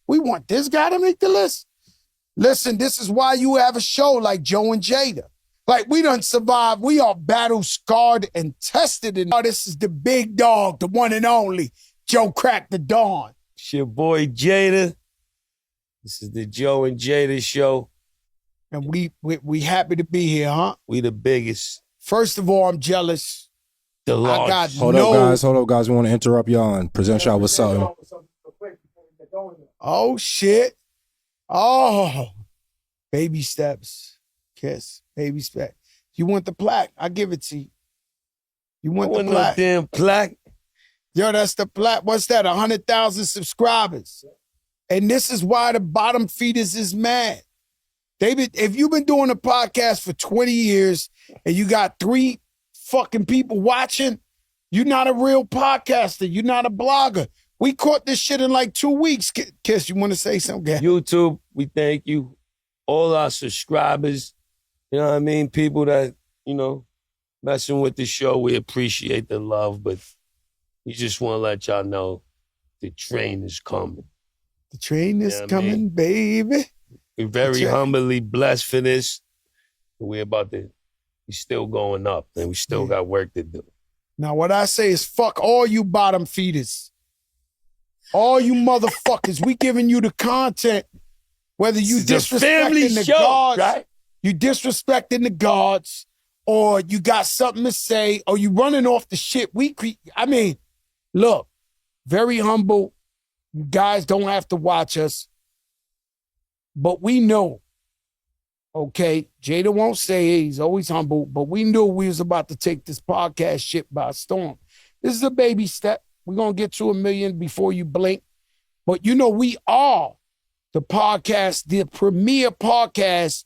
We want this guy to make the list. Listen, this is why you have a show like Joe and Jada. Like, we done survived. We are battle-scarred and tested. And this is the big dog, the one and only, Joe Crack the Dawn. It's your boy Jada. This is the Joe and Jada show. And we happy to be here, huh? We the biggest. First of all, I'm jealous. The largest. Hold up, guys. We want to interrupt y'all and present y'all with something. Oh, shit. Oh. Baby steps. Kiss. Baby steps. You want the plaque? I give it to you. You want the plaque? No damn plaque. Yo, that's the plaque. What's that? 100,000 subscribers. And this is why the bottom feeders is mad. David, if you've been doing a podcast for 20 years and you got 3 fucking people watching, you're not a real podcaster. You're not a blogger. We caught this shit in like 2 weeks. Kiss, you want to say something? YouTube, we thank you. All our subscribers, you know what I mean? People that, messing with the show, we appreciate the love, but we just want to let y'all know the train is coming. The train is coming, baby. We're very humbly blessed for this. We're still going up, and we still got work to do. Now, what I say is fuck all you bottom feeders. All you motherfuckers. We giving you the content, whether you disrespecting the gods, right? You disrespecting the gods, or you got something to say, or you running off the shit. Look, very humble. You guys don't have to watch us. But we know, okay, Jada won't say it. He's always humble, but we knew we was about to take this podcast shit by storm. This is a baby step. We're going to get to 1 million before you blink. But we are the podcast, the premier podcast.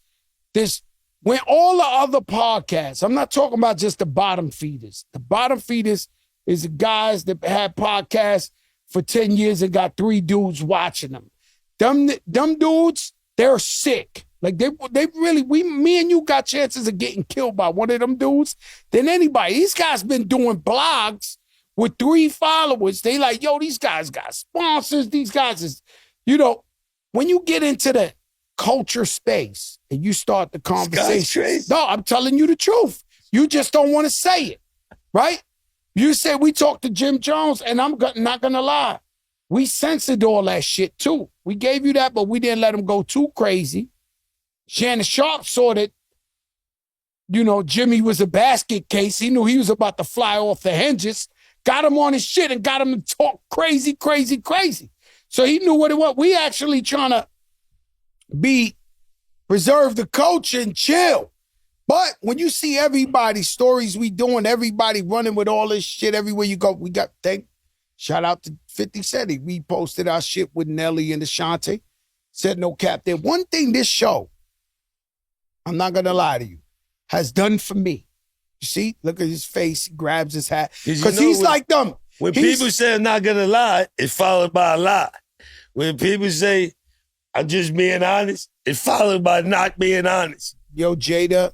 When all the other podcasts, I'm not talking about just the bottom feeders. The bottom feeders is the guys that had podcasts for 10 years and got 3 dudes watching them. Them dudes, they're sick. Like they really, me and you got chances of getting killed by one of them dudes than anybody. These guys been doing blogs with 3 followers. They like, yo, these guys got sponsors. These guys is, when you get into the culture space and you start the conversation. No, I'm telling you the truth. You just don't want to say it, right? You said we talked to Jim Jones, and I'm not going to lie. We censored all that shit, too. We gave you that, but we didn't let him go too crazy. Shannon Sharp saw that, Jimmy was a basket case. He knew he was about to fly off the hinges. Got him on his shit and got him to talk crazy, crazy, crazy. So he knew what it was. We actually trying to preserve the culture and chill. But when you see everybody's stories we doing, everybody running with all this shit everywhere you go, shout out to 50 Cent. He reposted our shit with Nelly and Ashanti. Said no cap there. One thing this show, I'm not going to lie to you, has done for me. You see? Look at his face. He grabs his hat. Because he's like them. When people say I'm not going to lie, it's followed by a lie. When people say I'm just being honest, it's followed by not being honest. Yo, Jada,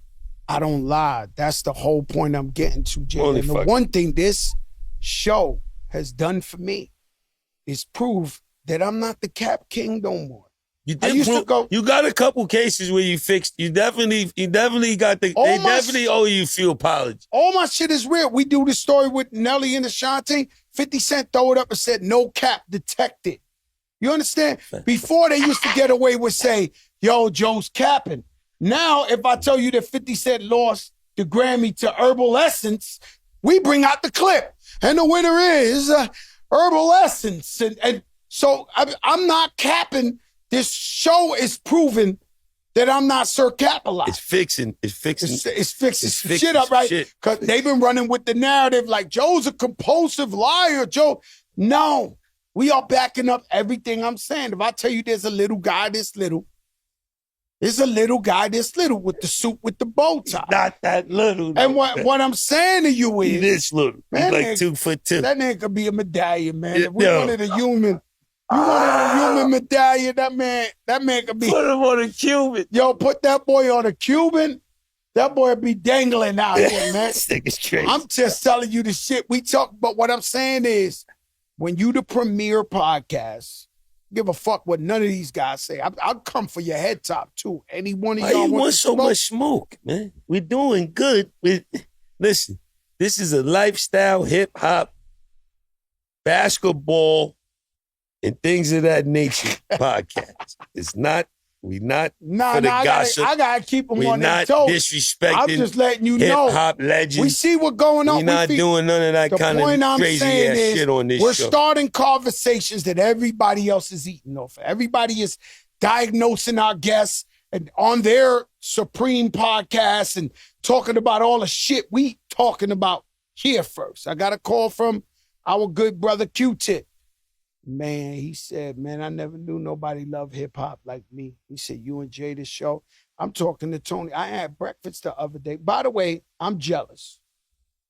I don't lie. That's the whole point I'm getting to, Jada. And the one thing this show has done for me is prove that I'm not the Cap King no more. You got a couple cases where you fixed. You definitely got they definitely owe you a few apologies. All my shit is real. We do the story with Nelly and Ashanti. 50 Cent throw it up and said, no cap detected. You understand? Before they used to get away with say, yo, Joe's capping. Now, if I tell you that 50 Cent lost the Grammy to Herbal Essence, we bring out the clip. And the winner is Herbal Essence. And so I'm not capping. This show is proving that I'm not Sir Cap-a-lot. It's fixing shit up, right? Because they've been running with the narrative like Joe's a compulsive liar, Joe. No, we are backing up everything I'm saying. If I tell you there's a little guy this little, there's a little guy this little with the suit with the bow tie. Not that little. And what I'm saying to you is, this little. He's like 2'2". That nigga could be a medallion, man. If we wanted a human. You wanted a human medallion, that man could be. Put him on a Cuban. Yo, put that boy on a Cuban. That boy would be dangling out here, man. This nigga's crazy. I'm just telling you the shit we talk, but what I'm saying is, when you the premier podcast, Give a fuck what none of these guys say. I'll come for your head top too. Any one of Why y'all you want so smoke? much smoke, man? We're doing good. Listen, this is a lifestyle, hip hop, basketball, and things of that nature podcast. It's not. We not for the gossip. I gotta keep them on their toes. We're not disrespecting. I'm just letting you know. Hip hop legends. We see what's going on. We're not doing none of that kind of crazy ass shit on this show. We're starting conversations that everybody else is eating off of. Everybody is diagnosing our guests and on their Supreme podcast and talking about all the shit we talking about here first. I got a call from our good brother Q-Tip. Man, he said, man, I never knew nobody loved hip-hop like me. He said, you and Jada's show. I'm talking to Tony. I had breakfast the other day. By the way, I'm jealous.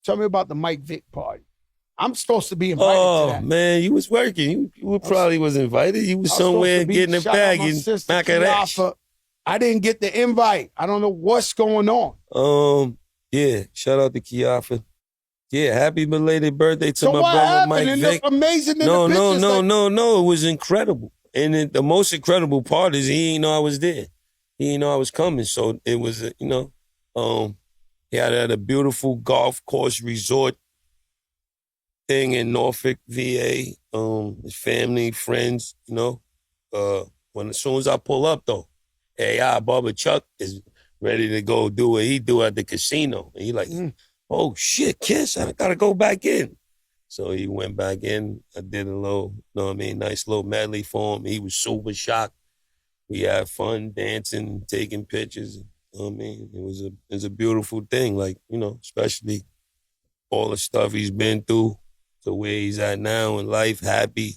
Tell me about the Mike Vick party. I'm supposed to be invited to that. Oh, man, you was working. You probably was invited. You was somewhere getting a bag in Bangladesh. I didn't get the invite. I don't know what's going on. Yeah, shout out to Kiafa. Yeah, happy belated birthday to my brother Mike Vick. Amazing. No. It was incredible. And the most incredible part is he didn't know I was there. He didn't know I was coming. So it was, he had a beautiful golf course resort thing in Norfolk, VA. His family, friends, as soon as I pull up though, hey, Bubba Chuck is ready to go do what he do at the casino. And he like, oh shit, Kiss, I gotta go back in. So he went back in. I did a little, nice little medley for him. He was super shocked. We had fun dancing, taking pictures. It was a beautiful thing. Like, especially all the stuff he's been through to where he's at now in life, happy,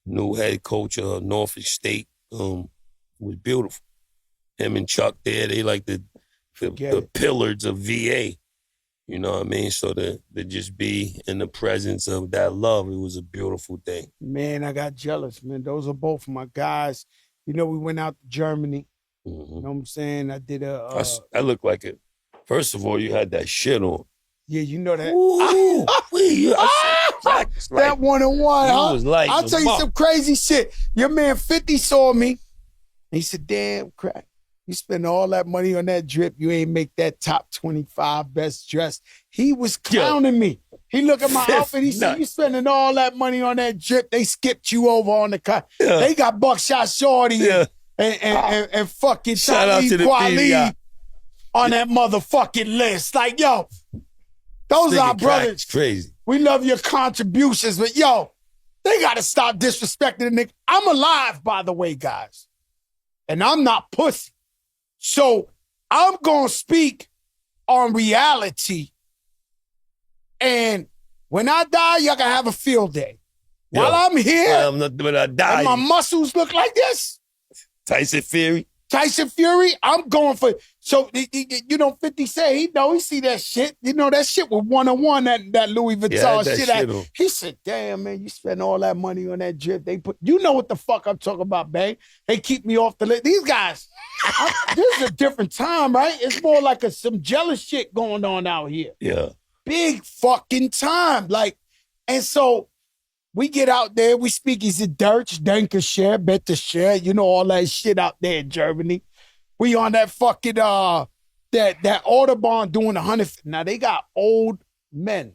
new head coach of Norfolk State. It was beautiful. Him and Chuck there, they like the pillars of VA. You know what I mean? So to just be in the presence of that love, it was a beautiful thing. Man, I got jealous, man. Those are both my guys. We went out to Germany. Mm-hmm. You know what I'm saying? I did a... I look like it. First of all, you had that shit on. Yeah, you know that. Ooh, that one-on-one, huh? Was like I'll tell you some crazy shit. Your man 50 saw me. And he said, damn, crack. You spend all that money on that drip, you ain't make that top 25 best dressed. He was clowning me. He looked at my outfit, he said, you spending all that money on that drip, they skipped you over on the car. Yeah. They got Buckshot Shorty and fucking Talib Kweli on that motherfucking list. Like, yo, those are our brothers. It's crazy. We love your contributions, but yo, they gotta stop disrespecting the nigga. I'm alive, by the way, guys. And I'm not pussy. So I'm going to speak on reality. And when I die, y'all going to have a field day. While I'm here, I'm not, when I die, and my muscles look like this. Tyson Fury, I'm going for... So, 50 say, he see that shit. That shit with one-on-one, that Louis Vuitton shit. He said, damn, man, you spend all that money on that drip. They put... You know what the fuck I'm talking about, babe. They keep me off the list. These guys... this is a different time, right? It's more like some jealous shit going on out here. Yeah. Big fucking time. And so we get out there, we speak easy Deutsch, Dankeschön, Bitteschön, all that shit out there in Germany. We on that fucking, that Autobahn doing 100. Now they got old men,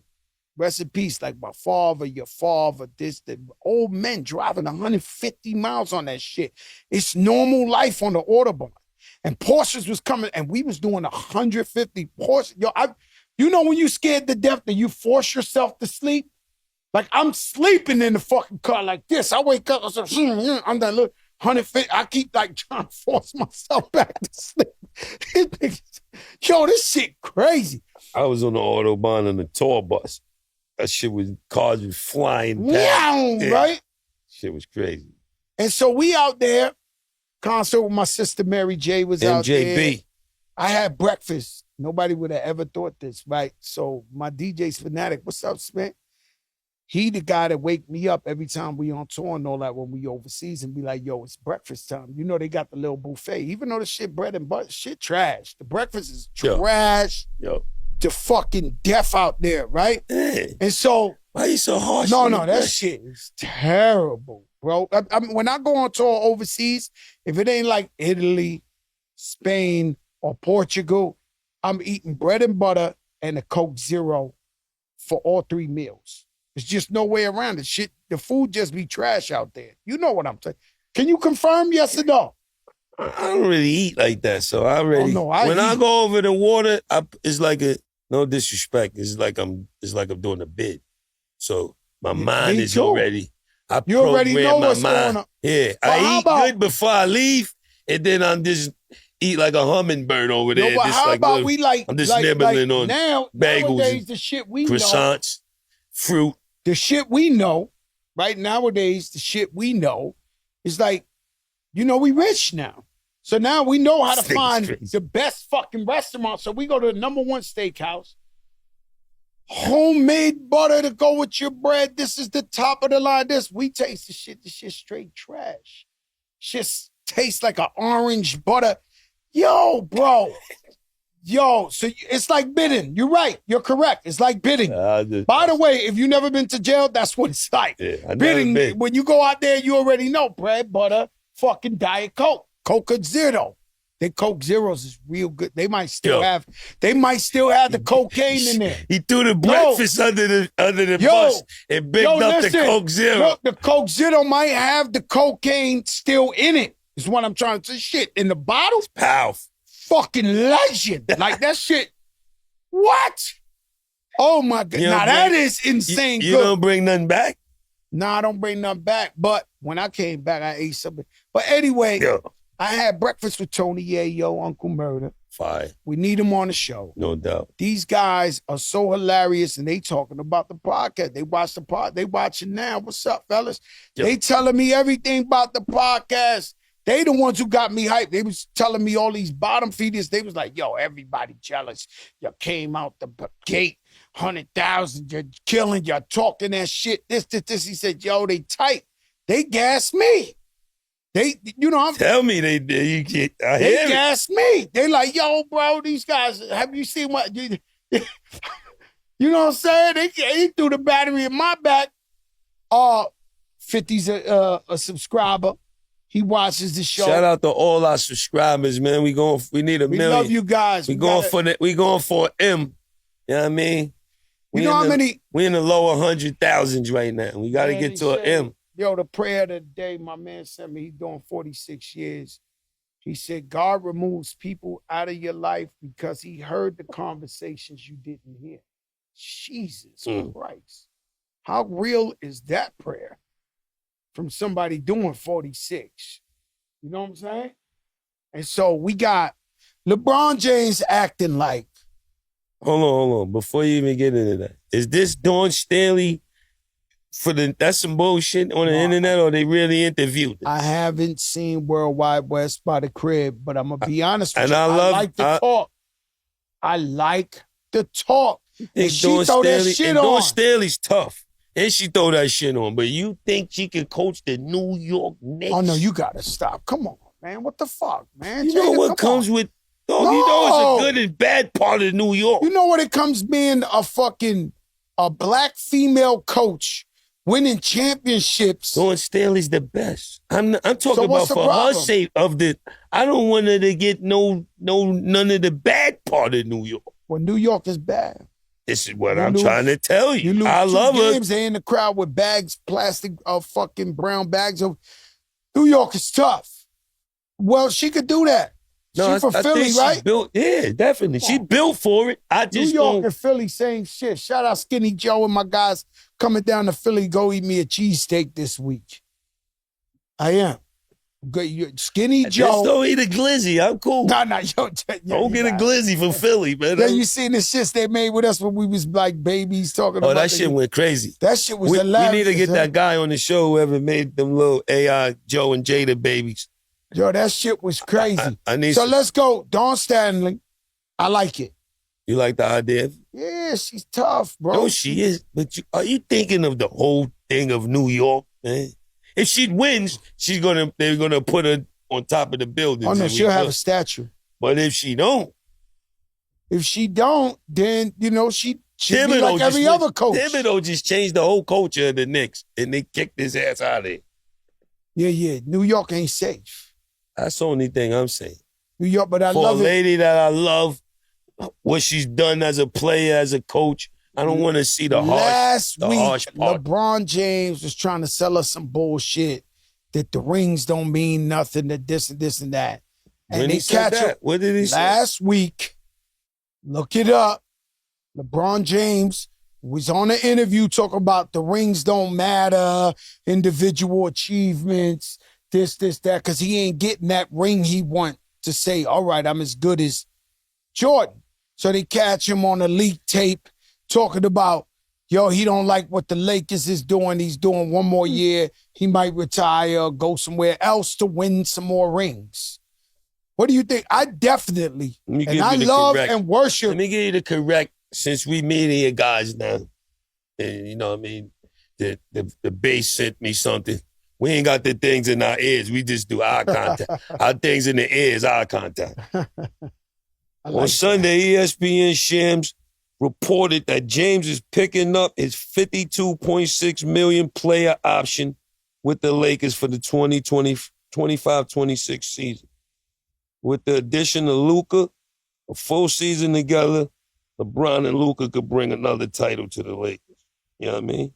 rest in peace, like my father, your father, the old men driving 150 miles on that shit. It's normal life on the Autobahn. And Porsches was coming, and we was doing 150 Porsche. Yo, when you scared to death that you force yourself to sleep? Like, I'm sleeping in the fucking car like this. I wake up, I say, I'm done, look, 150. I keep, trying to force myself back to sleep. Yo, this shit crazy. I was on the Autobahn on the tour bus. That shit cars was flying past. Right? Shit was crazy. And so we out there, concert with my sister Mary J was out there. MJB. I had breakfast. Nobody would have ever thought this, right? So my DJ's Fanatic, what's up, Smith? He the guy that wake me up every time we on tour and all that when we overseas and be like, yo, it's breakfast time. They got the little buffet. Even though the shit bread and butter, shit trash. The breakfast is trash. Yo. To fucking death out there, right? Hey. And so Why you so harsh? No, that shit is terrible, bro. When I go on tour overseas, if it ain't like Italy, Spain, or Portugal, I'm eating bread and butter and a Coke Zero for all 3 meals. There's just no way around it. Shit, the food just be trash out there. You know what I'm saying? Can you confirm yes or no? I don't really eat like that, so I already. Oh, no, I go over the water, it's like no disrespect. It's like I'm doing a bid. So my mind is already. You already know what's going on. Yeah, I eat good before I leave, and then I'm just eat like a hummingbird over there. No, but how about we I'm just nibbling on bagels, nowadays, the shit we croissants, fruit. The shit we know, right nowadays, the shit we know is like, we rich now. So now we know how to find the best fucking restaurant. So we go to the #1 steakhouse. Homemade butter to go with your bread. This is the top of the line. We taste the shit. This shit straight trash. Just tastes like an orange butter. Yo, bro. Yo, so it's like bidding. You're right. You're correct. It's like bidding. By the way, if you've never been to jail, that's what it's like. Yeah, bidding. When you go out there, you already know bread, butter, fucking Diet Coke, Coca Zero. The Coke Zeros is real good. They might still have the cocaine in there. He threw the breakfast under the bus and bigged up the Coke Zero. Look, the Coke Zero might have the cocaine still in it. Is what I'm trying to say. Shit, in the bottle? Powerful. Fucking legend. Like that shit. What? Oh my God. Now that is insane. You don't bring nothing back? Nah, I don't bring nothing back. But when I came back, I ate something. But anyway, I had breakfast with Tony Yayo, Uncle Murder. Fine. We need him on the show. No doubt. These guys are so hilarious, and they talking about the podcast. They watch the pod. They watching now. What's up, fellas? Yep. They telling me everything about the podcast. They the ones who got me hyped. They was telling me all these bottom feeders. They was like, yo, everybody jealous. You came out the gate, 100,000. You're killing. You're talking that shit. This. He said, yo, they tight. They gassed me. Tell me they gassed me. They like, yo, bro, these guys, have you seen what? You know what I'm saying? They threw the battery in my back. 50's a subscriber. He watches the show. Shout out to all our subscribers, man. We need a million. We love you guys. We going for M. You know what I mean? How many? We in the lower 100,000s right now. We got to get to an M. Yo, the prayer of the day, my man sent me, he's doing 46 years. He said, God removes people out of your life because he heard the conversations you didn't hear. Jesus Christ. How real is that prayer from somebody doing 46? You know what I'm saying? And so we got LeBron James acting like. Hold on. Before you even get into that, is this Dawn Staley that's some bullshit on the internet, or they really interviewed it? I haven't seen Worldwide West by the crib, but I'm gonna be honest with you. I like the talk. I like the talk. And she throw that shit on. Dawn Staley's tough. And she throw that shit on. But you think she can coach the New York Knicks? Oh, no, you gotta stop. Come on, man. What the fuck, man? You know what comes with... Dog, you know it's a good and bad part of New York. You know what it comes being a black female coach winning championships. Dawn Staley's the best. I'm talking about for her sake of the. I don't want her to get none of the bad part of New York. Well, New York is bad. This is what I'm trying to tell you. I love her. Games, they in the crowd with bags, plastic, fucking brown bags. New York is tough. Well, she could do that. No, she from Philly, right? Yeah, definitely. She built for it. New York and Philly, same shit. Shout out Skinny Joe and my guys coming down to Philly. Go eat me a cheesesteak this week. I am. Skinny Joe. Just don't eat a glizzy. I'm cool. Yo. Don't get a glizzy from Philly, man. Yeah, you seen the shits they made with us when we was like babies talking about. Oh, that shit went crazy. That shit was hilarious. We need to get that guy on the show whoever made them little AI Joe and Jada babies. Yo, that shit was crazy. Let's go. Dawn Stanley. I like it. You like the idea? Yeah, she's tough, bro. No, she is. But are you thinking of the whole thing of New York, man? If she wins, they're gonna put her on top of the building. Oh no, she'll have a statue. But if she don't, then Should be like every other coach. Thibodeau just changed the whole culture of the Knicks, and they kicked his ass out of there. Yeah. New York ain't safe. That's the only thing I'm saying. New York, but I For love a it. lady that I love, what she's done as a player, as a coach, I don't want to see the harsh part. LeBron James was trying to sell us some bullshit that the rings don't mean nothing, that this and that. And When they he said catch that, him what did he say? last week. Look it up. LeBron James was on an interview talking about the rings don't matter, individual achievements, this, that, because he ain't getting that ring he want to say, all right, I'm as good as Jordan. So they catch him on a leak tape talking about, yo, he don't like what the Lakers is doing. He's doing one more year. He might retire or go somewhere else to win some more rings. What do you think? I definitely, and I love and worship. Let me give you the correct, since we media guys now, and you know what I mean, the base sent me something. We ain't got the things in our ears. We just do eye contact. Our things in the ears, eye contact. On Sunday, ESPN Shams reported that James is picking up his $52.6 million player option with the Lakers for the 2025-26 season. With the addition of Luka, a full season together, LeBron and Luka could bring another title to the Lakers. You know what I mean?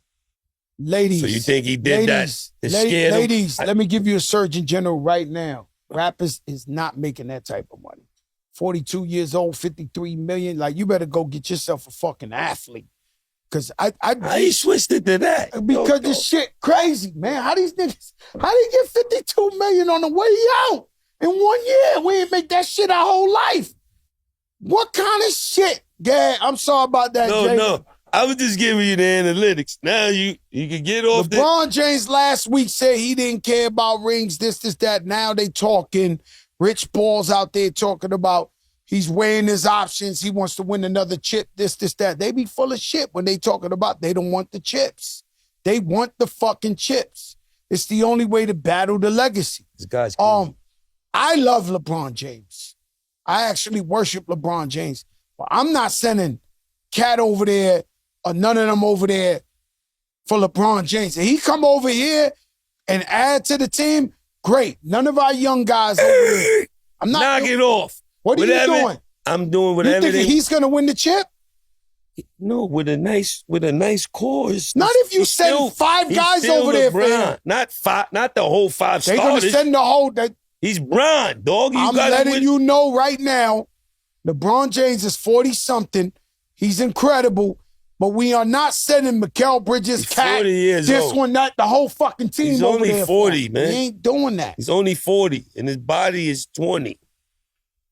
Ladies. So you think he did that to scare them? Ladies, let me give you a Surgeon General right now. Rappers is not making that type of money. 42 years old, 53 million. Like, you better go get yourself a fucking athlete. Because I he switched it to that. Because this shit crazy, man. How these niggas, how they get 52 million on the way out in 1 year? We ain't make that shit our whole life. What kind of shit? Yeah, I'm sorry about that, Jada. No. I was just giving you the analytics. Now you can get off LeBron James last week said he didn't care about rings, this, that. Now they talking. Rich Paul's out there talking about he's weighing his options. He wants to win another chip, this, that. They be full of shit when they talking about they don't want the chips. They want the fucking chips. It's the only way to battle the legacy. This guy's crazy. I love LeBron James. I actually worship LeBron James. But I'm not sending Cat over there or none of them over there for LeBron James. If he come over here and add to the team, great. None of our young guys over there. I'm not. Knock it off. What are you doing? I'm doing whatever. You think he's going to win the chip? No, with a nice core. Not if you send five guys over there for him. Not the whole five They're starters. going to send the whole. He's Bron, dog. I'm letting you know right now, LeBron James is 40-something. He's incredible. But we are not sending Mikal Bridges, Cat, this one, that, the whole fucking team He's over only there. 40, man. He ain't doing that. He's only 40, and his body is 20.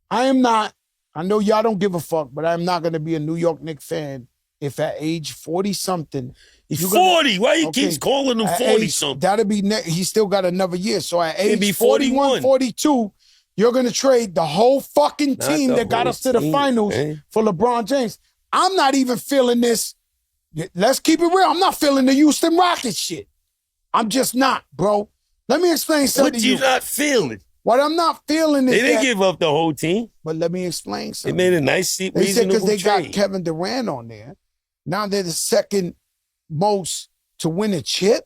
I am not. I know y'all don't give a fuck, but I'm not going to be a New York Knicks fan if at age 40-something. He's 40. Why you keep calling him 40-something? That'll be he still got another year. So at age 41, 42, you're going to trade the whole fucking team that got us to the finals for LeBron James. I'm not even feeling this. Let's keep it real. I'm not feeling the Houston Rockets shit. I'm just not, bro. Let me explain something to you. What you not feeling? What I'm not feeling is they didn't give up the whole team. But let me explain something. They made a nice, reasonable trade. They said because they got Kevin Durant on there. Now they're the second most to win a chip.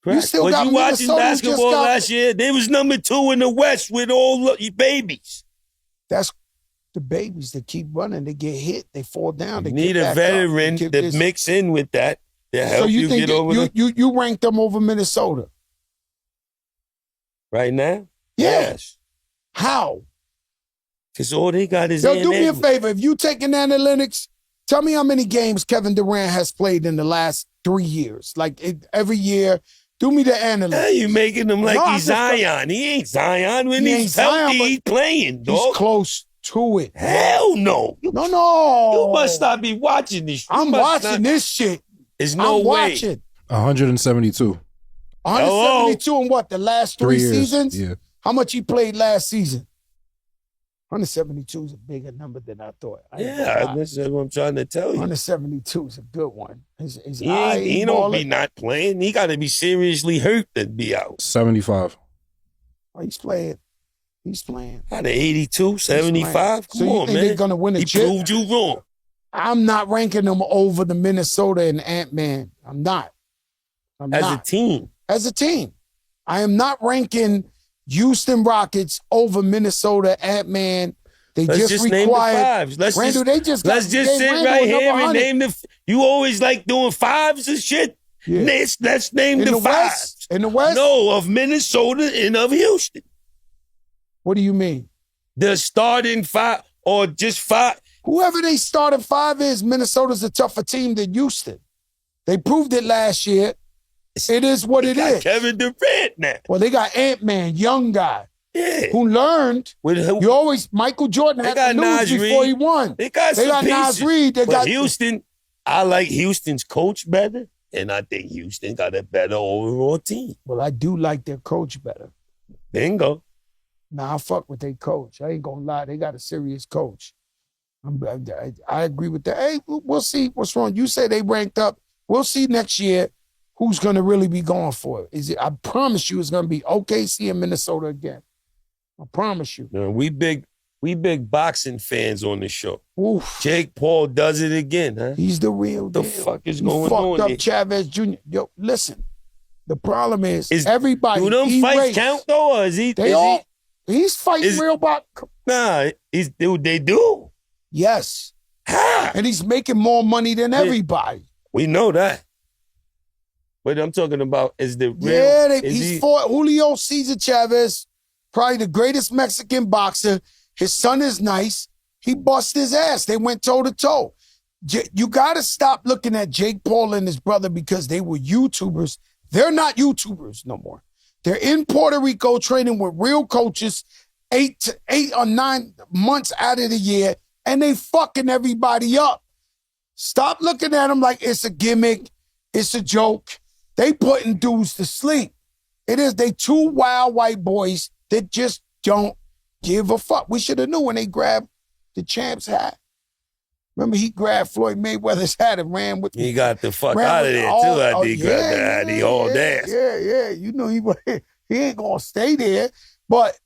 Correct. You still got you watching Minnesota basketball last year? They was number 2 in the West with all your babies. That's the babies that keep running. They get hit. They fall down. They need a veteran to mix in with that to help you get over you rank them over Minnesota right now? Yeah. Yes. How? Because all they got is do me a favor. If you take an analytics, tell me how many games Kevin Durant has played in the last 3 years. Like every year. Do me the analytics. Yeah, you making him like he's Zion. He ain't Zion. When he's healthy, he's playing, dog. He's close to it. Hell no. No. You must not be watching this. I'm watching this shit. There's no way. Watching. 172. 172 in what? The last 3 seasons? Yeah. How much he played last season? 172 is a bigger number than I thought. This is what I'm trying to tell you. 172 is a good one. He don't be not playing. He got to be seriously hurt to be out. 75. Oh, he's playing. He's playing. Out of 82, 75? Come on, man. They're going to win a chip? He proved you wrong. I'm not ranking them over the Minnesota and Ant-Man. I'm not. As a team. As a team. I am not ranking Houston Rockets over Minnesota Ant-Man. Let's just name the fives. Let's just sit right here and name the. You always like doing fives and shit. Yeah. Let's name the fives. In the West? No, of Minnesota and of Houston. What do you mean? The starting five or just five. Whoever they starting five is, Minnesota's a tougher team than Houston. They proved it last year. It is what it is. Kevin Durant now. Well, they got Ant-Man, young guy. Yeah. Who learned. Michael Jordan had to lose before he won. They got Nas Reed. Houston, I like Houston's coach better, and I think Houston got a better overall team. Well, I do like their coach better. Bingo. Nah, I fuck with their coach. I ain't gonna lie. They got a serious coach. I agree with that. Hey, we'll see what's wrong. You say they ranked up. We'll see next year who's going to really be going for it. I promise you it's going to be OKC and Minnesota again. I promise you. No, we big boxing fans on the show. Oof. Jake Paul does it again, huh? He's the real deal. The fuck is going on? Fucked up Chavez Jr. Yo, listen. The problem is everybody. Do them fights count though, or is he? He's fighting real box. Nah, they do. Yes. How? And he's making more money than everybody. We know that. But I'm talking about is the real. Yeah, he's fought Julio Cesar Chavez, probably the greatest Mexican boxer. His son is nice. He bust his ass. They went toe to toe. You got to stop looking at Jake Paul and his brother because they were YouTubers. They're not YouTubers no more. They're in Puerto Rico training with real coaches 8 or 9 months out of the year, and they fucking everybody up. Stop looking at them like it's a gimmick, it's a joke. They putting dudes to sleep. They two wild white boys that just don't give a fuck. We should have knew when they grabbed the champ's hat. Remember, he grabbed Floyd Mayweather's hat and ran with. He got the fuck out of there too. After he grabbed the hat, he hauled ass. Yeah. You know he ain't gonna stay there. But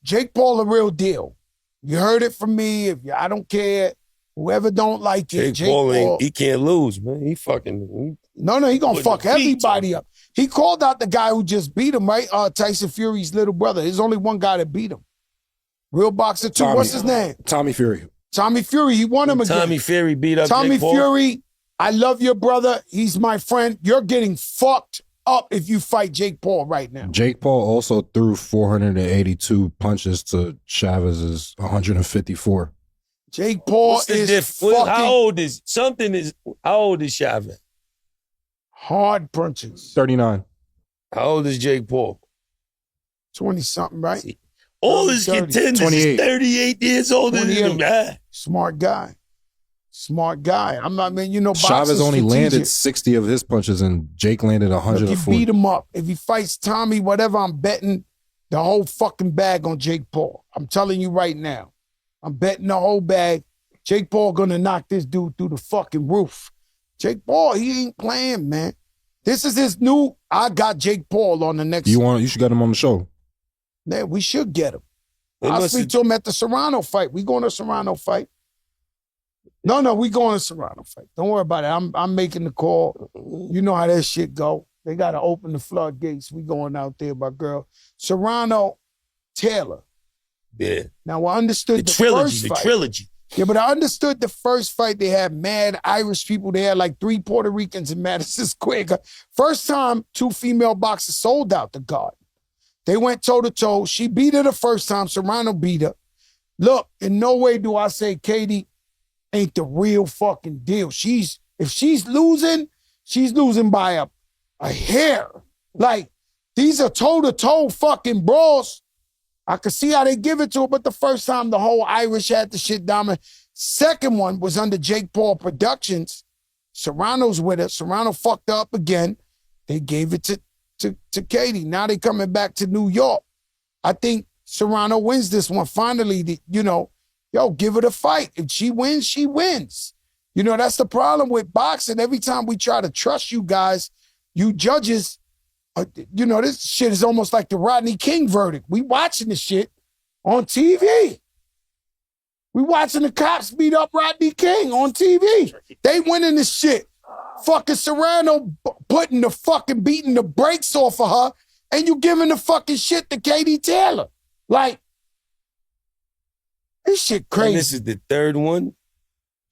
Jake Paul a real deal. You heard it from me. I don't care. Whoever don't like it, Jake Paul, he can't lose, man. He fucking. No, he gonna fuck everybody up. He called out the guy who just beat him, right? Tyson Fury's little brother. There's only one guy that beat him. Real boxer too. What's his name? Tommy Fury. Tommy Fury. He won him again. Tommy Fury beat up Tommy Jake Paul. Fury. I love your brother. He's my friend. You're getting fucked up if you fight Jake Paul right now. Jake Paul also threw 482 punches to Chavez's 154. Jake Paul is fucking... How old is Chavez? Hard punches. 39. How old is Jake Paul? 20-something, right? See, all his contenders is 38 years older than him. Smart guy. I'm not, Chavez only landed 60 of his punches and Jake landed 140. If you beat him up, if he fights Tommy, whatever, I'm betting the whole fucking bag on Jake Paul. I'm telling you right now. I'm betting the whole bag. Jake Paul gonna knock this dude through the fucking roof. Jake Paul, he ain't playing, man. This is his new, I got Jake Paul on the next. You should get him on the show. Man, we should get him. I'll speak to him at the Serrano fight. We going to Serrano fight. No, we going to Serrano fight. Don't worry about it. I'm making the call. You know how that shit go. They got to open the floodgates. We going out there, my girl. Serrano, Taylor. Yeah. Now, I understood the first fight. The trilogy. Yeah, but I understood the first fight. They had mad Irish people. They had like 3 Puerto Ricans in Madison Square Garden. First time 2 female boxers sold out the Garden. They went toe-to-toe. She beat her the first time. Serrano beat her. Look, in no way do I say Katie ain't the real fucking deal. If she's losing by a hair. Like, these are toe-to-toe fucking brawls. I could see how they give it to her, but the first time the whole Irish had the shit dominant. Second one was under Jake Paul Productions. Serrano's with her. Serrano fucked her up again. They gave it to Katie. Now they coming back to New York. I think Serrano wins this one. Finally, give her the fight. If she wins, she wins. That's the problem with boxing. Every time we try to trust you guys, you judges, this shit is almost like the Rodney King verdict. We watching this shit on TV. We watching the cops beat up Rodney King on TV. They winning this shit. Fucking Serrano beating the brakes off of her, and you giving the fucking shit to Katie Taylor. Like, this shit crazy. And this is the third one?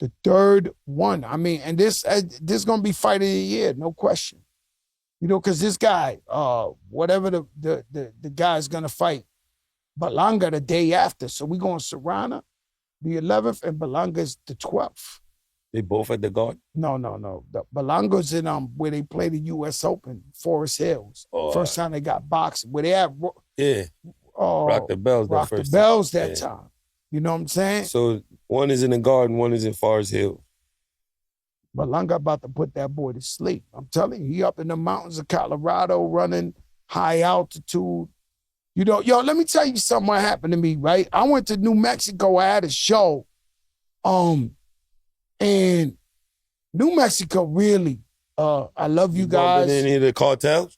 The third one. I mean, and this gonna be fight of the year, no question. You know, because this guy, whatever the guy's gonna fight, Berlanga the day after. So we going Serrano the 11th, and Berlanga's the 12th. They both at the Garden? No. The Berlanga's in where they play the U.S. Open, Forest Hills. First time they got boxing. Where they at? Rock the Bells. Rock the Bells that time. You know what I'm saying? So one is in the Garden, one is in Forest Hills. Berlanga about to put that boy to sleep. I'm telling you, he up in the mountains of Colorado running high altitude. You know, yo, let me tell you something what happened to me, right? I went to New Mexico. I had a show. And New Mexico really, I love you guys. Bumping any of the cartels?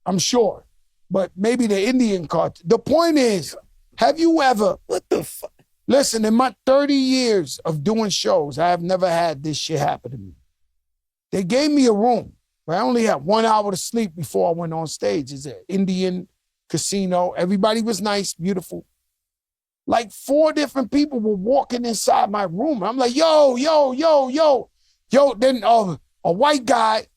I'm sure. But maybe the Indian cartel. The point is, have you ever... What the fuck? Listen, in my 30 years of doing shows, I have never had this shit happen to me. They gave me a room, but I only had 1 hour to sleep before I went on stage. It's an Indian casino. Everybody was nice, beautiful. Like 4 different people were walking inside my room. I'm like, yo. Then a white guy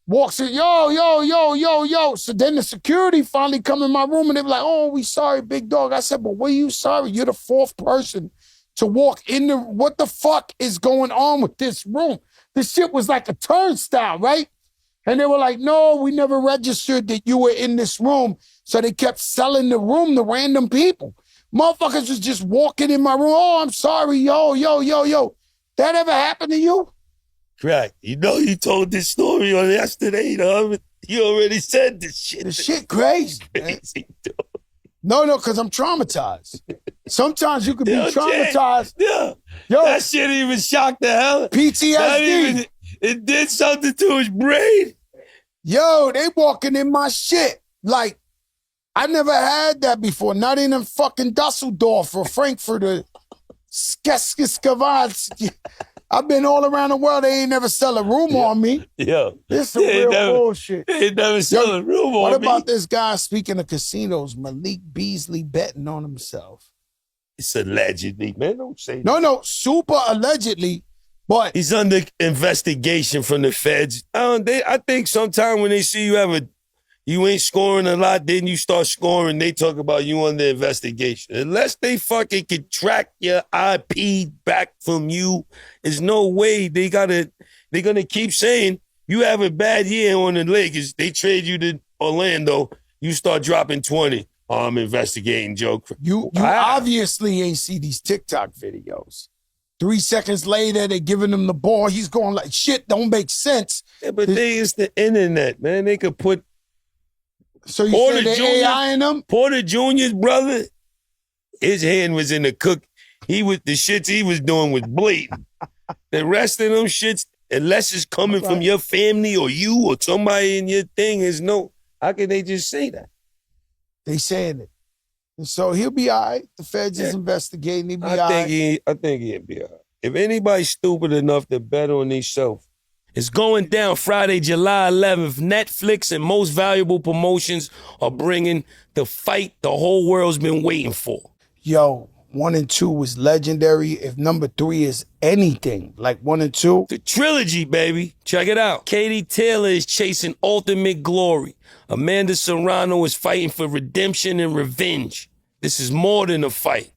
walks in, yo. So then the security finally come in my room and they were like, oh, we sorry, big dog. I said, but what are you sorry? You're the 4th person to walk in the, what the fuck is going on with this room? This shit was like a turnstile, right? And they were like, no, we never registered that you were in this room. So they kept selling the room to random people. Motherfuckers was just walking in my room. Oh, I'm sorry, yo. That ever happened to you? Right. You know, you told this story on yesterday, you know. You already said this shit. The shit crazy, man. No, because I'm traumatized. Sometimes you could be traumatized. Yo, that shit even shocked the hell. PTSD. It did something to his brain. Yo, they walking in my shit. Like, I never had that before. Not in fucking Dusseldorf or Frankfurt or Skeskeskavans. I've been all around the world. They ain't never sell a room on me. Yo. This is some real bullshit. They ain't never sell a room on me. What about this guy, speaking of casinos, Malik Beasley betting on himself? It's allegedly, man. Don't say that. No, super allegedly. But he's under investigation from the feds. I think sometimes when they see you ain't scoring a lot, then you start scoring, they talk about you under investigation. Unless they fucking can track your IP back from you, there's no way they're gonna keep saying you have a bad year on the Lakers. They trade you to Orlando, you start dropping 20. Oh, I'm investigating, Joe. You obviously ain't see these TikTok videos. 3 seconds later, they giving him the ball. He's going like, shit, don't make sense. Yeah, but it's the internet, man. They could put so you Porter said the AI in them? Porter Jr.'s brother, his hand was in the cook. The shits he was doing was blatant. The rest of them shits, unless it's coming from your family or you or somebody in your thing, is no. How can they just say that? They saying it. And so he'll be all right. The feds is investigating. He'll be all right. I think he'll be all right. If anybody's stupid enough to bet on themselves, it's going down Friday, July 11th. Netflix and Most Valuable Promotions are bringing the fight the whole world's been waiting for. Yo, 1 and 2 was legendary. If number 3 is anything like 1 and 2. The trilogy, baby. Check it out. Katie Taylor is chasing ultimate glory. Amanda Serrano is fighting for redemption and revenge. This is more than a fight.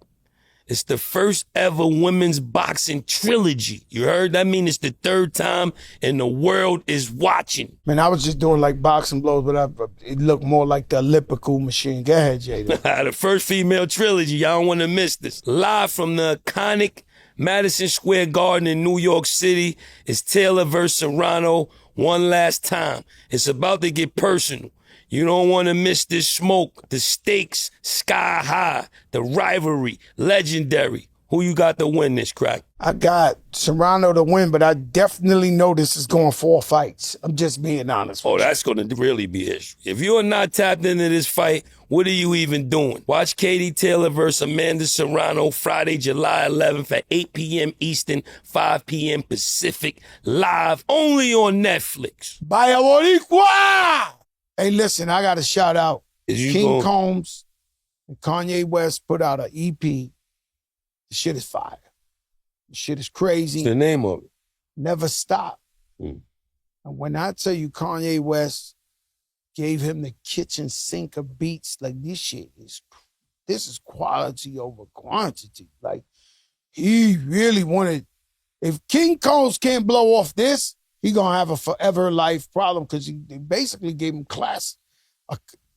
It's the first ever women's boxing trilogy. You heard? That means it's the 3rd time and the world is watching. Man, I was just doing like boxing blows, but it looked more like the Olympical machine. Go ahead, Jada. The first female trilogy. Y'all don't want to miss this. Live from the iconic Madison Square Garden in New York City, it's Taylor versus Serrano one last time. It's about to get personal. You don't want to miss this smoke. The stakes, sky high. The rivalry, legendary. Who you got to win this crack? I got Serrano to win, but I definitely know this is going 4 fights. I'm just being honest with you. That's going to really be history. If you're not tapped into this fight, what are you even doing? Watch Katie Taylor versus Amanda Serrano Friday, July 11th at 8 p.m. Eastern, 5 p.m. Pacific, live only on Netflix. Vaya Boricua! Hey, listen, I got to shout out King Combs and Kanye West put out an EP. The shit is fire. The shit is crazy. What's the name of it? Never Stop. And when I tell you Kanye West gave him the kitchen sink of beats, like this is quality over quantity. Like he really wanted, if King Combs can't blow off this, he gonna have a forever life problem because they basically gave him class.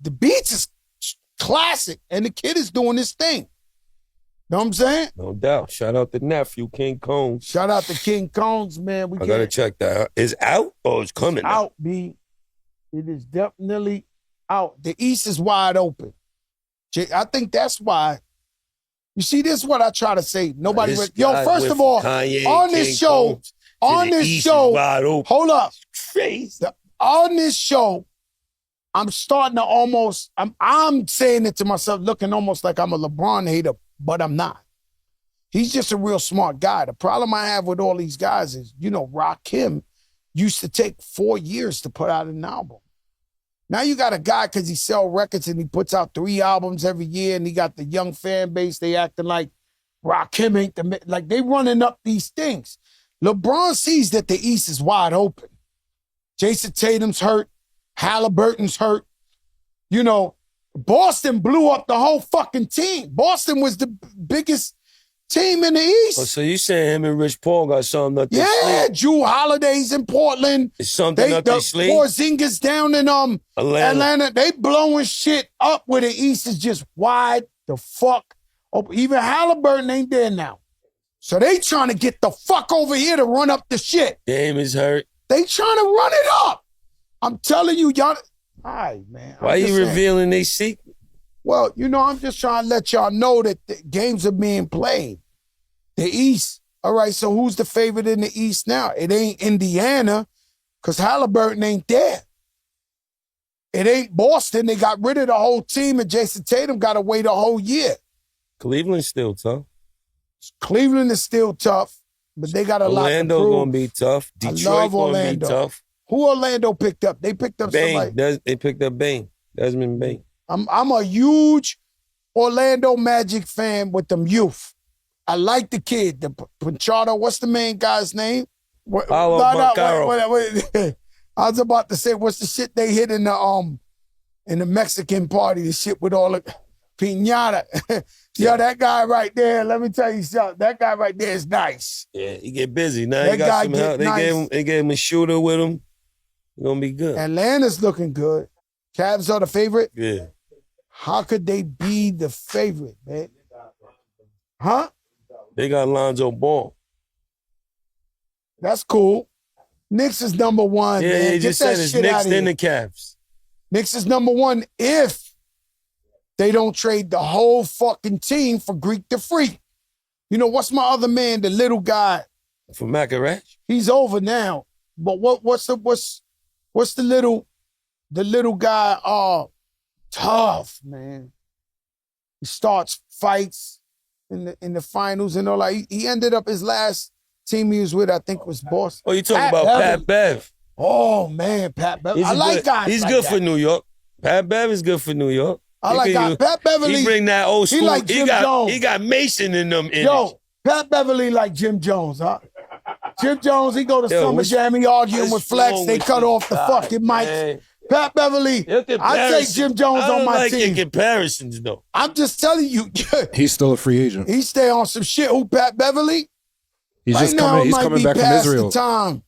The beats is classic and the kid is doing his thing. Know what I'm saying? No doubt. Shout out to nephew, King Combs. Shout out to King Combs, man. I gotta check that out. It's out or it's coming out, B. It is definitely out. The East is wide open. I think that's why. You see, this is what I try to say. Nobody, first of all, Kanye, on this show, hold up. Crazy. On this show, I'm starting to I'm saying it to myself, looking almost like I'm a LeBron hater, but I'm not. He's just a real smart guy. The problem I have with all these guys is, Rakim used to take 4 years to put out an album. Now you got a guy, because he sell records and he puts out 3 albums every year, and he got the young fan base. They acting like Rakim ain't like they running up these things. LeBron sees that the East is wide open. Jason Tatum's hurt. Halliburton's hurt. Boston blew up the whole fucking team. Boston was the biggest team in the East. Oh, so you saying him and Rich Paul got something up their sleeve? Yeah, Drew Holiday's in Portland. It's something up their sleeve? Porzingis down in Atlanta. They blowing shit up where the East is just wide the fuck open. Even Halliburton ain't there now. So they trying to get the fuck over here to run up the shit. Dame is hurt. They trying to run it up. I'm telling you, y'all. All right, man. Why you revealing they secret? Well, I'm just trying to let y'all know that the games are being played. The East. All right, so who's the favorite in the East now? It ain't Indiana, because Halliburton ain't there. It ain't Boston. They got rid of the whole team, and Jason Tatum got to wait a whole year. Cleveland's still tough. Cleveland is still tough, but they got a lot to prove. Orlando going to be tough. Detroit going to be tough. Who Orlando picked up? They picked up somebody. They picked up Bain. Desmond Bain. I'm a huge Orlando Magic fan with them youth. I like the kid, the Pinchado. What's the main guy's name? Paulo Banchero. I was about to say, what's the shit they hit in the Mexican party? The shit with all the piñata. Yo, that guy right there. Let me tell you something. That guy right there is nice. Yeah, he get busy now. He got some help. They gave him a shooter with him. It's gonna be good. Atlanta's looking good. Cavs are the favorite. Yeah. How could they be the favorite, man? Huh? They got Lonzo Ball. That's cool. Knicks is number one. Yeah, man. you just said it's Knicks then the Cavs. Knicks is number one if they don't trade the whole fucking team for Greek the Freak. What's my other man, the little guy? For Macarach? He's over now. But what's the little guy? Tough, man. He starts fights in the finals and all that. He ended up his last team he was with, I think, was Boston. Oh, you talking about Pat Bev? Oh man, Pat Bev. I like guys. He's like good that. for New York. Pat Bev is good for New York. I like guys. Pat Beverly. He bring that old school. He like Jim Jones. He got Mason in them. Pat Beverly like Jim Jones, huh? Jim Jones, he go to Summer Jam, he arguing with Flex. They cut off the fucking mics. Man. Pat Beverly, I take Jim Jones on my team. I don't like your comparisons, though. I'm just telling you. He's still a free agent. He stay on some shit. Who, Pat Beverly? He's right just coming. He's coming back from Israel. Time.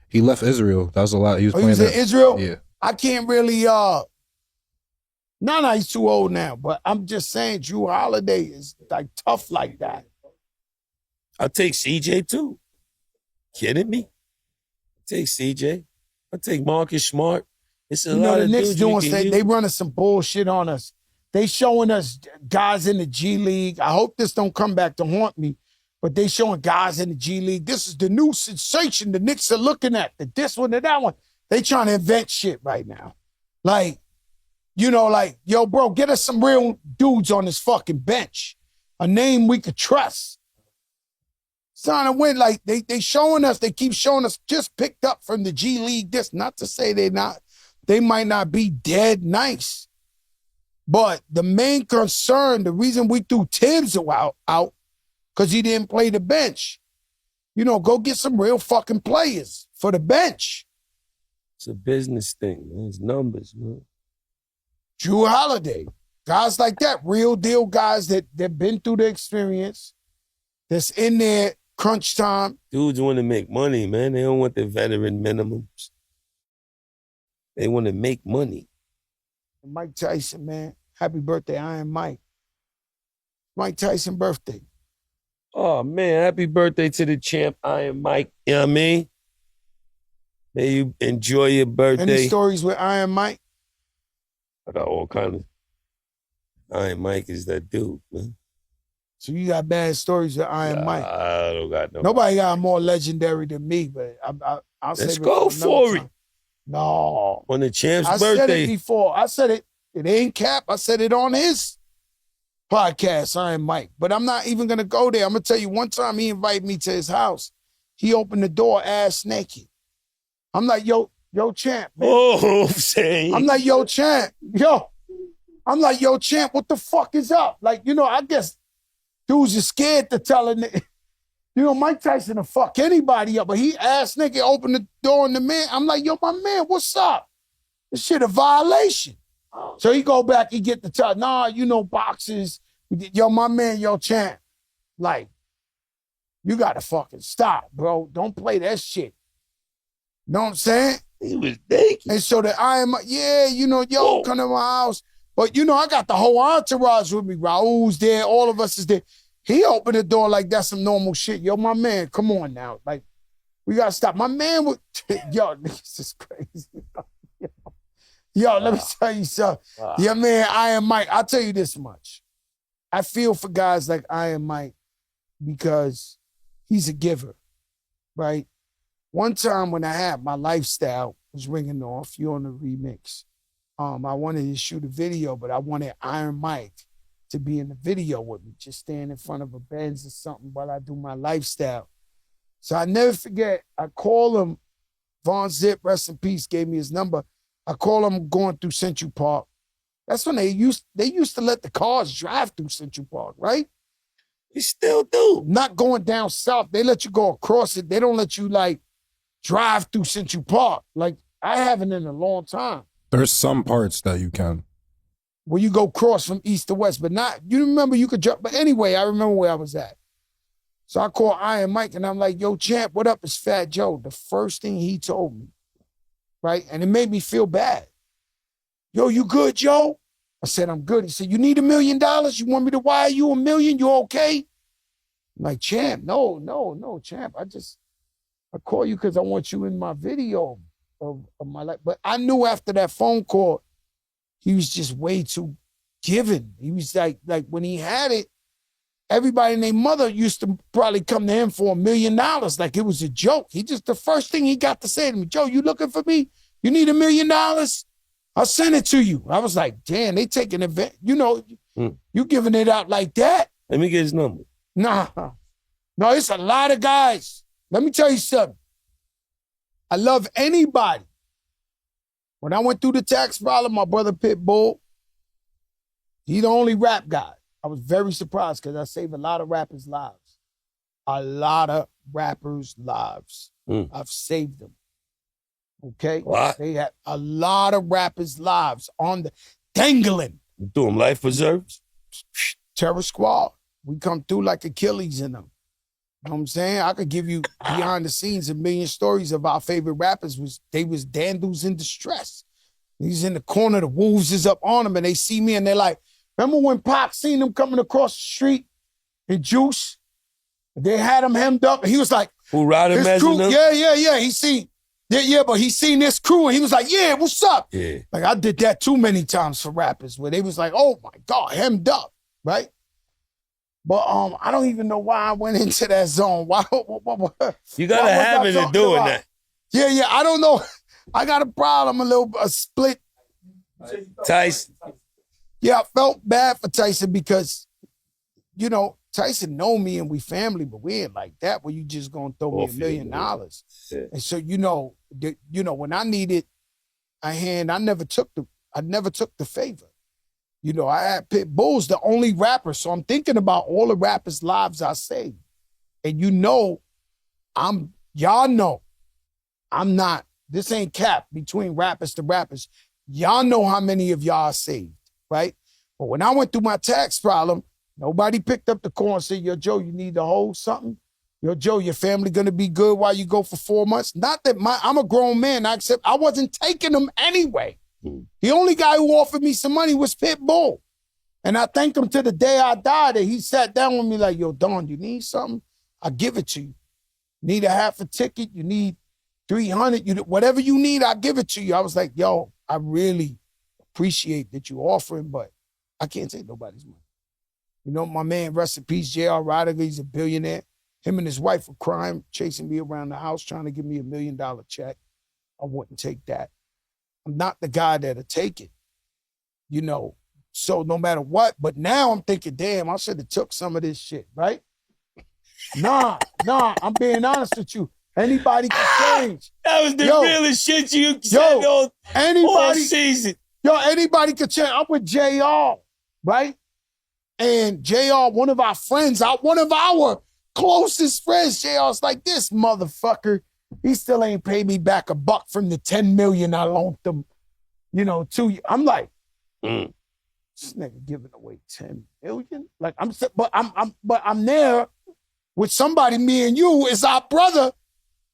He left Israel. That was a lot. He was playing. He was in Israel. Yeah. I can't really. No, he's too old now. But I'm just saying, Drew Holiday is like tough like that. I'll take CJ too. Kidding me? I'll take CJ. I'll take Marcus Smart. It's a lot the of Knicks dudes doing. They running some bullshit on us. They showing us guys in the G League. I hope this don't come back to haunt me. But they showing guys in the G League, this is the new sensation the Knicks are looking at, the this one, the that one. They trying to invent shit right now. Like, you know, like, yo, bro, get us some real dudes on this fucking bench. A name we could trust. It's trying to win. Like, they showing us, they keep showing us just picked up from the G League. This, not to say they might not be dead nice. But the main concern, the reason we threw Tibbs out, because he didn't play the bench. You know, go get some real fucking players for the bench. It's a business thing, man. It's numbers, man. Drew Holiday, guys like that, real deal guys that been through the experience, that's in there crunch time. Dudes want to make money, man. They don't want the veteran minimums. They want to make money. Mike Tyson, man. Happy birthday, Iron Mike. Mike Tyson birthday. Oh, man, happy birthday to the champ, Iron Mike. You know what I mean? May you enjoy your birthday. Any stories with Iron Mike? I got all kinds of... Iron Mike is that dude, man. So you got bad stories with Iron Mike? I don't got no. Nobody got more legendary than me, but I'll say let's go for it. No. On the champ's birthday. I said it before. I said it. It ain't cap. I said it on his podcast, Iron Mike. But I'm not even going to go there. I'm going to tell you, one time he invited me to his house. He opened the door ass naked. I'm like, yo, champ, man. Oh, say. I'm like, yo, champ. I'm like, yo, champ, what the fuck is up? Like, you know, I guess dudes are scared to tell a nigga. You know, Mike Tyson will fuck anybody up, but he ass nigga opened the door and the man. I'm like, yo, my man, what's up? This shit a violation. So he go back, he get the tell, nah, you know, boxes. Yo, my man, yo, champ. Like, you gotta fucking stop, bro. Don't play that shit. Know what I'm saying? He was naked. And so that I am, yeah, you know, yo, come to my house. But, you know, I got the whole entourage with me. Raul's there. All of us is there. He opened the door like that's some normal shit. Yo, my man, come on now. Like, we got to stop. My man would, yo, this is crazy. Yo, let me tell you something. Yeah, man, Iron Mike, I'll tell you this much. I feel for guys like Iron Mike because he's a giver, right? One time when I had my lifestyle was ringing off, you on the remix. I wanted to shoot a video, but I wanted Iron Mike to be in the video with me, just stand in front of a Benz or something while I do my lifestyle. So I never forget, I call him, Von Zip, rest in peace, gave me his number. I call him going through Central Park. That's when they used to let the cars drive through Central Park, right? They still do. Not going down south. They let you go across it. They don't let you, like, drive through Central Park. Like, I haven't in a long time. There's some parts that you can. Where you go cross from east to west, but not, you remember you could jump. But anyway, I remember where I was at. So I call Iron Mike and I'm like, yo, champ, what up? It's Fat Joe. The first thing he told me, right? And it made me feel bad. Yo, you good, Joe? I said, I'm good. He said, you need $1 million? You want me to wire you $1 million? You okay? I'm like, champ, no, champ. I call you because I want you in my video of my life. But I knew after that phone call, he was just way too giving. He was like when he had it, everybody and their mother used to probably come to him for $1 million like it was a joke. The first thing he got to say to me, Joe, you looking for me? You need $1 million? I'll send it to you. I was like, damn, they taking advantage. You know, you giving it out like that? Let me get his number. Nah. No, it's a lot of guys. Let me tell you something. I love anybody. When I went through the tax problem, my brother Pitbull, he the only rap guy. I was very surprised because I saved a lot of rappers' lives. A lot of rappers' lives. I've saved them. Okay? What? They had a lot of rappers' lives on the dangling. You do them life preserves? Terror Squad. We come through like Achilles in them. You know what I'm saying? I could give you behind the scenes 1 million stories of our favorite rappers. They was dandles in distress. He's in the corner, the wolves is up on them, and they see me and they're like, remember when Pac seen them coming across the street in Juice? They had him hemmed up, and he was like, who riding this crew, them? Yeah. He seen, but he seen this crew, and he was like, yeah, what's up? Yeah. Like, I did that too many times for rappers, where they was like, oh my God, hemmed up, right? But I don't even know why I went into that zone. Why? You got a habit of doing that. Yeah, I don't know. I got a problem, a split. Tyson. Yeah, I felt bad for Tyson because, you know, Tyson know me and we family, but we ain't like that where you just gonna throw me $1 million. Yeah. And so, you know, when I needed a hand, I never took the favor. You know, I had Pitbull's the only rapper, so I'm thinking about all the rappers' lives I saved. And you know, y'all know, I'm not, this ain't cap between rappers to rappers. Y'all know how many of y'all saved, right? But when I went through my tax problem, nobody picked up the call and said, yo, Joe, you need to hold something? Yo, Joe, your family gonna be good while you go for 4 months? Not that I'm a grown man, I wasn't taking them anyway. The only guy who offered me some money was Pitbull. And I thank him to the day I died that he sat down with me like, yo, Don, you need something? I'll give it to you. Need a half a ticket? You need 300? Whatever you need, I'll give it to you. I was like, yo, I really appreciate that you offering, but I can't take nobody's money. You know, my man, rest in peace, J.R. Rydiger, he's a billionaire. Him and his wife were crying, chasing me around the house, trying to give me $1 million check. I wouldn't take that. I'm not the guy that'll take it, you know, so no matter what. But now I'm thinking, damn, I should have took some of this shit, right? Nah, I'm being honest with you. Anybody can change. That was the realest shit you said all season. Yo, anybody can change. I'm with JR, right? And JR, one of our closest friends, JR's like, this motherfucker, he still ain't paid me back $1 from the $10 million I loaned him, you know, 2 years. I'm like, this nigga giving away $10 million? Like, but I'm there with somebody, me and you, is our brother,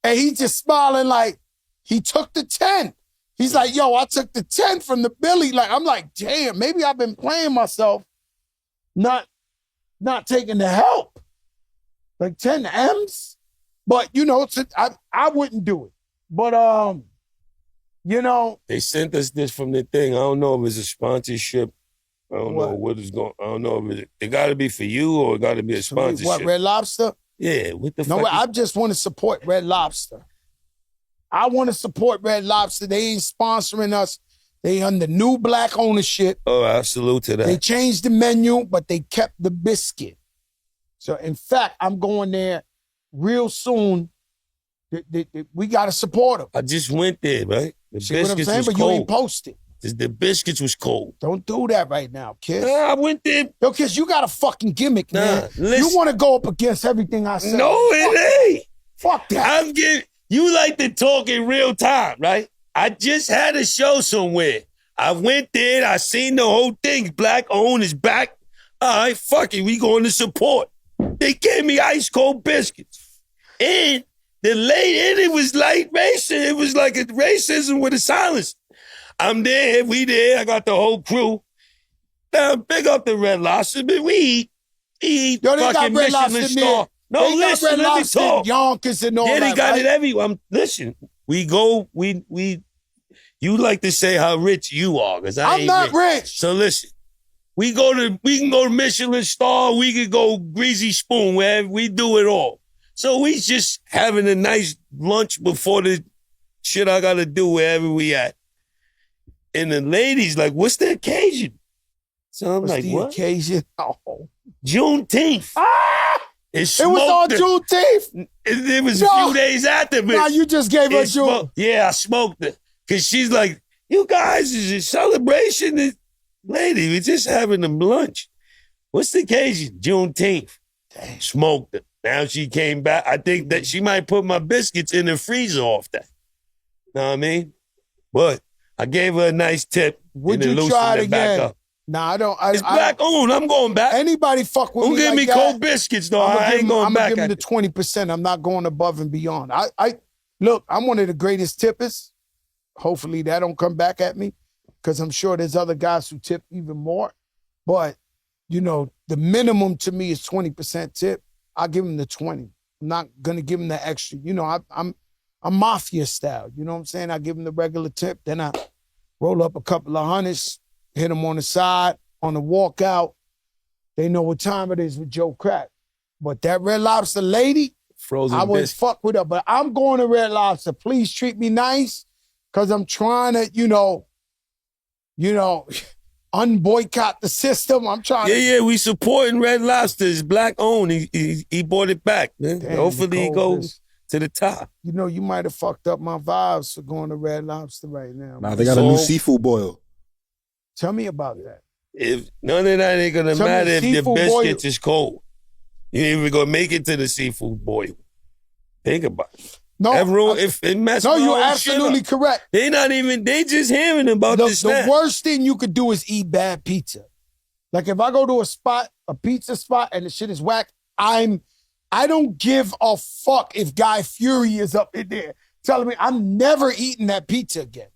and he just smiling like he took the 10. He's like, yo, I took the 10 from the Billy. Like, I'm like, damn, maybe I've been playing myself, not taking the help. Like 10 M's. But, you know, I wouldn't do it. But, you know. They sent us this from the thing. I don't know if it's a sponsorship. I don't know what is going. I don't know if it got to be for you or it got to be a sponsorship. What, Red Lobster? Yeah, what the fuck? No, I just want to support Red Lobster. I want to support Red Lobster. They ain't sponsoring us. They under new black ownership. Oh, I salute to that. They changed the menu, but they kept the biscuit. So, in fact, I'm going there real soon. We got to support them. I just went there, right? The See what I'm biscuits saying? was But cold. you ain't posted. The biscuits was cold. Don't do that right now, kid. I went there. Yo, Kiss, you got a fucking gimmick, man. You want to go up against everything I said. No, it ain't. Fuck that. You like to talk in real time, right? I just had a show somewhere. I went there. I seen the whole thing. Black owned is back. All right, fuck it. We going to support. They gave me ice cold biscuits. And it was like racism. It was like a racism with a silence. I'm there, we there, I got the whole crew. Now, big up the Red Lobster, but we eat Yo, they fucking got Red Lobster Michelin star. No, they listen, got Red let me Lobster, talk. Yonkers and all yeah, that, they got right? it everywhere. Listen, we go, you like to say how rich you are, because I'm not rich. So listen, we can go to Michelin star, we can go Greasy Spoon, wherever, we do it all. So we just having a nice lunch before the shit I gotta do wherever we at. And the ladies like, what's the occasion? So I'm like, what? Occasion? Oh. Juneteenth. It was on Juneteenth? It was a few days after. Nah, you just gave her June. Yeah, I smoked it. Because she's like, you guys, is a celebration? Lady, we're just having a lunch. What's the occasion? Juneteenth. Damn. Smoked it. Now she came back. I think that she might put my biscuits in the freezer off that. Know what I mean? But I gave her a nice tip. Would you try it again? Nah, I don't. It's black owned. I'm going back. Anybody fuck with me give like me that, cold biscuits, though. I ain't going back. I'm going to give them the 20%. I'm not going above and beyond. Look, I'm one of the greatest tippers. Hopefully that don't come back at me, because I'm sure there's other guys who tip even more. But, you know, the minimum to me is 20% tip. I'll give them the 20. I'm not going to give them the extra. You know, I'm mafia style. You know what I'm saying? I give them the regular tip. Then I roll up a couple of hundreds, hit them on the side, on the walkout. they know what time it is with Joe Crack. But that Red Lobster lady, Frozen I wouldn't biscuit. fuck with her. But I'm going to Red Lobster. Please treat me nice, because I'm trying to, you know, unboycott the system. I'm trying to. Yeah, we supporting Red Lobster. It's black owned. He bought it back, man. Damn, Hopefully he Nicole, goes to the top. You know, you might have fucked up my vibes for going to Red Lobster right now. Nah, they got a new seafood boil. Tell me about that. If none of that ain't gonna matter if your biscuits is cold. You ain't even gonna make it to the seafood boil. Think about it. No, if it messes no, you're absolutely correct. They just hearing about this. The worst thing you could do is eat bad pizza. Like if I go to a pizza spot, and the shit is whack, I don't give a fuck if Guy Fury is up in there telling me I'm never eating that pizza again.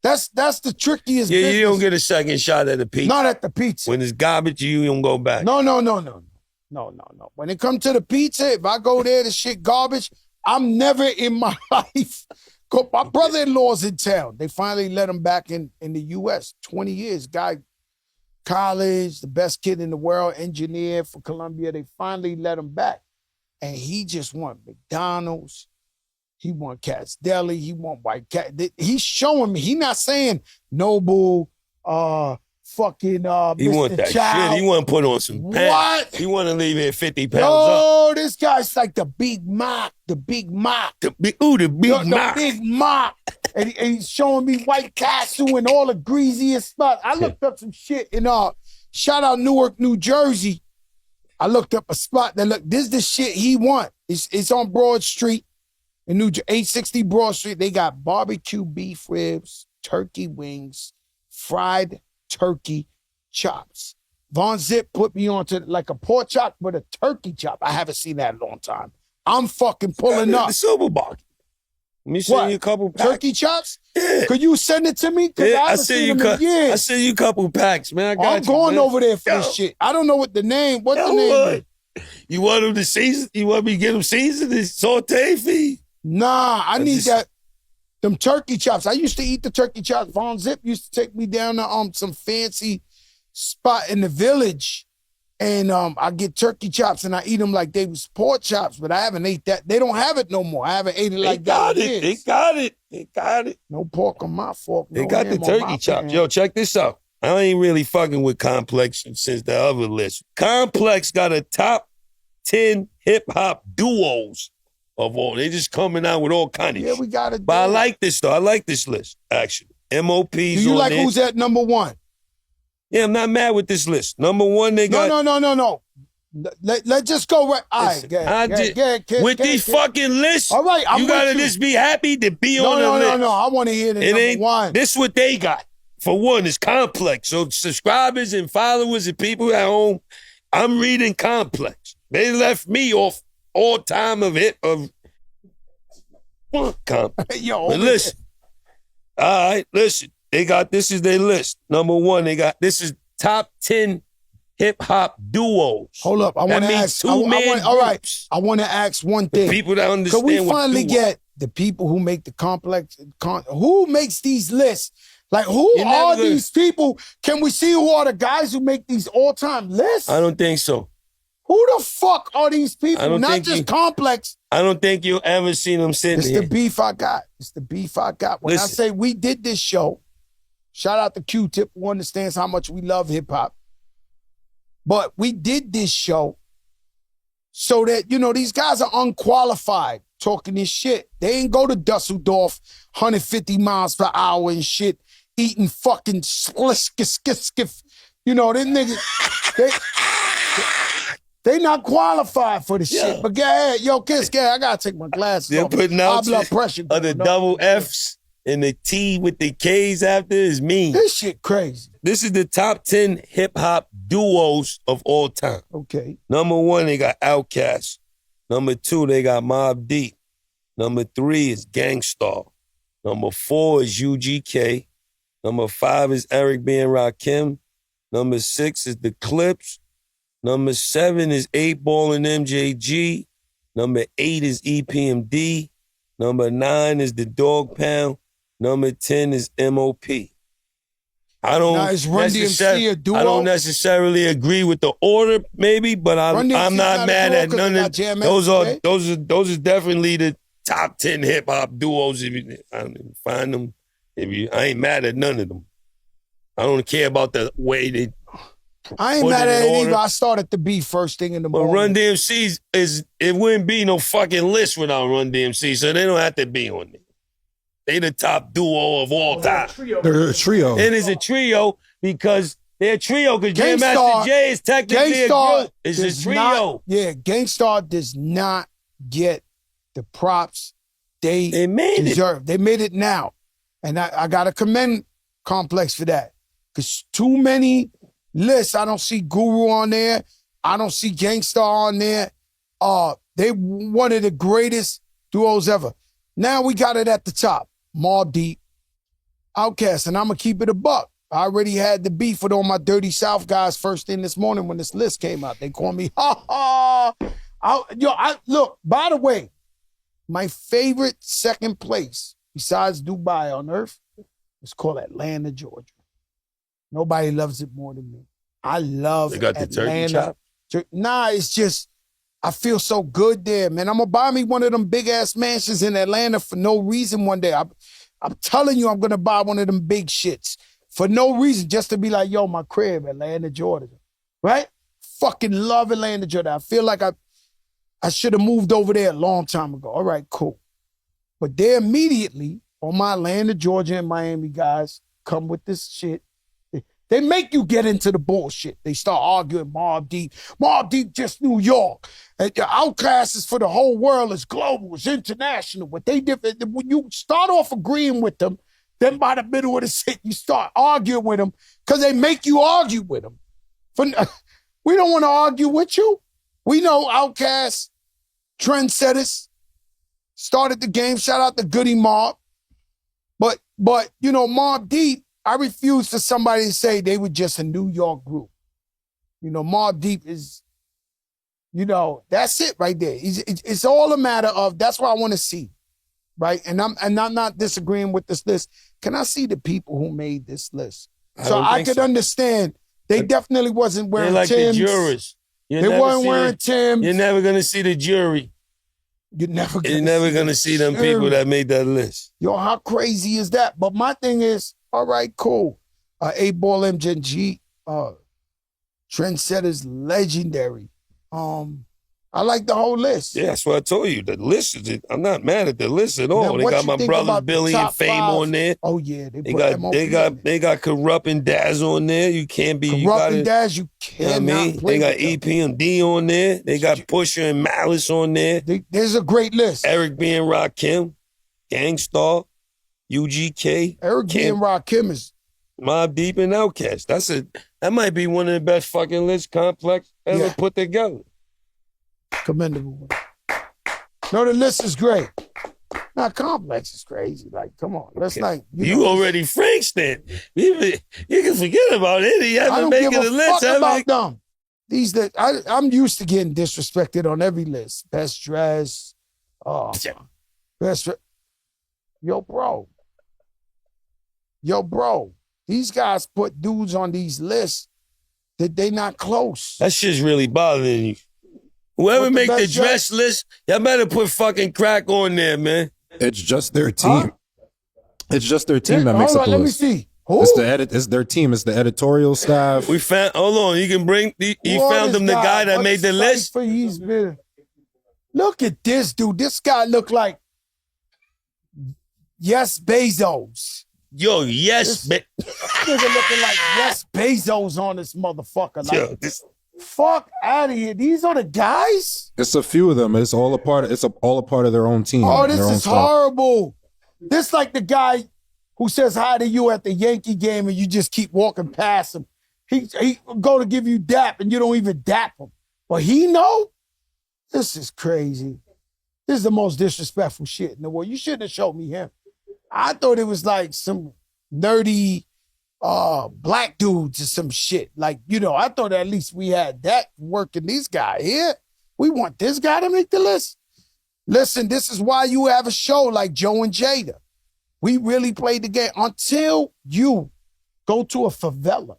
That's the trickiest business. You don't get a second shot at the pizza. Not at the pizza. When it's garbage, you don't go back. No. When it comes to the pizza, if I go there, the shit garbage, I'm never in my life. My brother-in-law's in town. They finally let him back in the U.S. 20 years. Guy, college, the best kid in the world, engineer for Columbia. They finally let him back. And he just want McDonald's. He want Cat's Deli. He want White Cat. He's showing me. He not saying Noble, fucking He Mr. want that Chow. shit. He want to put on some pants. What? He want to leave here 50 pounds up. Oh, this guy's like the Big Mac. The Big Mac. The Big Mac. The Big Mac. And he's showing me White Castle and all the greasiest spots. I looked up some shit in shout out Newark, New Jersey. I looked up a spot that this is the shit he want. It's on Broad Street. In 860 Broad Street, they got barbecue beef ribs, turkey wings, fried turkey chops. Von Zip put me onto like a pork chop with a turkey chop. I haven't seen that in a long time. I'm fucking pulling up. The supermarket. Let me send you a couple packs. Turkey chops? Yeah. Could you send it to me? Yeah, I haven't seen them in years. I send you a couple packs, man. I'm going over there for this shit. I don't know what the name. What's the name? You want them to season? You want me to get them seasoned and saute feed? Nah, I need them turkey chops. I used to eat the turkey chops. Von Zip used to take me down to some fancy spot in the village, and I get turkey chops and I eat them like they was pork chops, but I haven't ate that. They don't have it no more. I haven't ate it like that. They got it. No pork on my fork. They got the turkey chops. Yo, check this out. I ain't really fucking with Complex since the other list. Complex got a top 10 hip-hop duos of all. They just coming out with all kind of shit. Yeah, we got it. But I like this, though. I like this list, actually. MOP's Do you like who's at number one? Yeah, I'm not mad with this list. Number one, they got... No. Let's just go right. All right, with these fucking lists, all right, you gotta just be happy to be on the list. No. I want to hear the number one. This is what they got. For one, it's Complex. So subscribers and followers and people at home, I'm reading Complex. They left me off all time of it of Complex. Yo, but listen, all right, listen. They got, this is their list. Number one, this is top 10 hip-hop duos. Hold up. I want to ask. All right. I want to ask one thing. The people that understand Could we finally get the people who make the Complex, who makes these lists? Like, who are these people? Can we see who are the guys who make these all-time lists? I don't think so. Who the fuck are these people? Not just Complex. I don't think you'll ever see them sitting here. It's the beef I got. When I say we did this show, shout out to Q-Tip who understands how much we love hip-hop. But we did this show so that, these guys are unqualified talking this shit. They ain't go to Dusseldorf 150 miles per hour and shit, eating fucking skiff. Them niggas, they not qualified for the shit. But go ahead, Kiss, I gotta take my glasses They're off. putting out blood pressure of the double F's and the T with the K's after is mean. This shit crazy. This is the top 10 hip-hop duos of all time. Okay. Number one, they got Outkast. Number two, they got Mobb Deep. Number three is Gangstar. Number four is UGK. Number five is Eric B. and Rakim. Number six is The Clips. Number seven is 8 Ball and MJG. Number 8 is EPMD. Number 9 is The Dog Pound. Number 10 is MOP. I don't. Now, is Run DMC a duo? I don't necessarily agree with the order, maybe, but I'm not mad at none of those. Those are definitely the top 10 hip hop duos. If you find them, I ain't mad at none of them. I don't care about the way they. I ain't mad at it either. I started the beat first thing in the morning. But Run DMC it wouldn't be no fucking list without Run DMC, so they don't have to be on it. They the top duo of all time. They're a trio. It is a trio because they're a trio because Jam Master Jay is technically a group. It's a trio. Gangstar does not get the props they deserve. They made it now. And I got to commend Complex for that. Because too many lists, I don't see Guru on there. I don't see Gangstar on there. They one of the greatest duos ever. Now we got it at the top. Mobb Deep, Outkast, and I'm going to keep it a buck. I already had the beef with all my Dirty South guys first thing this morning when this list came out. They call me, look, by the way, my favorite second place besides Dubai on earth is called Atlanta, Georgia. Nobody loves it more than me. I love Atlanta. They got the turkey chop? Nah, it's just, I feel so good there, man. I'm going to buy me one of them big-ass mansions in Atlanta for no reason one day. I'm telling you I'm going to buy one of them big shits for no reason, just to be like, yo, my crib, Atlanta, Georgia. Right? Fucking love Atlanta, Georgia. I feel like I should have moved over there a long time ago. All right, cool. But they immediately, on my Atlanta, Georgia, and Miami guys, come with this shit. They make you get into the bullshit. They start arguing Mobb Deep. Mobb Deep just New York. And your Outkast is for the whole world. It's global. It's international. But they different. When you start off agreeing with them, then by the middle of the shit, you start arguing with them because they make you argue with them. We don't want to argue with you. We know Outkast, trendsetters, started the game. Shout out to Goody Mob. But Mobb Deep, I refuse for somebody to say they were just a New York group. Mobb Deep is, that's it right there. It's all a matter of, that's what I want to see, right? And I'm not disagreeing with this list. Can I see the people who made this list? So I could understand. They definitely wasn't wearing Timbs. They're like the jurors. They weren't wearing Timbs. You're never going to see the jury. You're never going to see them people that made that list. Yo, how crazy is that? But my thing is, all right, cool. 8-Ball MJG, Trendsetters, legendary. I like the whole list. Yeah, that's what I told you. The list is it. I'm not mad at the list at all. They got my brothers Billy and Fame on there. Oh yeah, they got Corrupt and Daz on there. You can't be Corrupt and Daz. You cannot. They got EPMD on there. They got Pusha and Malice on there. There's a great list. Eric B and Rakim, Gangstar, UGK. Eric B and Rakim is Mobb Deep and Outkast. That might be one of the best fucking lists Complex ever put together. Commendable. No, the list is great. Now, Complex is crazy. Like, come on. Let's like... You already Franked it. You can forget about it. You haven't made the list. I don't give a fuck about them. I'm used to getting disrespected on every list. Best dress. Best... Yo, bro. These guys put dudes on these lists that they not close. That shit's really bothering you. Whoever make the dress list, y'all better put fucking crack on there, man. It's just their team. Huh? It's just their team that makes up the list. Let me see. Who? It's their team. It's the editorial staff. Hold on. You can bring, you found him the guy that made the list? Look at this dude. This guy look like Yes Bezos. Yo, Yes Bezos. Nigga looking like Yes Bezos on this motherfucker. Like, fuck out of here. These are the guys? It's a few of them. It's all a part of their own team. Oh, this is horrible. This like the guy who says hi to you at the Yankee game and you just keep walking past him. He go to give you dap and you don't even dap him. But he know? This is crazy. This is the most disrespectful shit in the world. You shouldn't have showed me him. I thought it was like some nerdy black dudes or some shit. Like, I thought at least we had that working. These guys here, we want this guy to make the list. Listen, this is why you have a show like Joe and Jada. We really played the game until you Go to a favela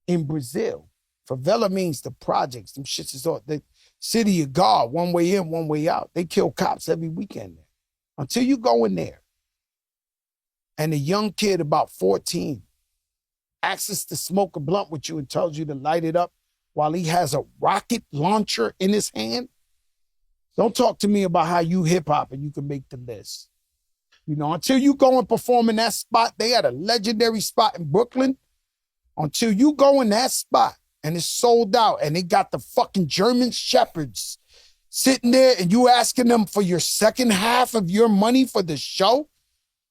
in Brazil. Favela means the projects. Them shits is all the city of God, one way in, one way out. They kill cops every weekend there. Until you go in there and a young kid about 14 asks to smoke a blunt with you and tells you to light it up while he has a rocket launcher in his hand, don't talk to me about how you hip-hop and you can make the list. You know, until you go and perform in that spot, they had a legendary spot in Brooklyn. Until you go in that spot and it's sold out and they got the fucking German shepherds sitting there and you asking them for your second half of your money for the show,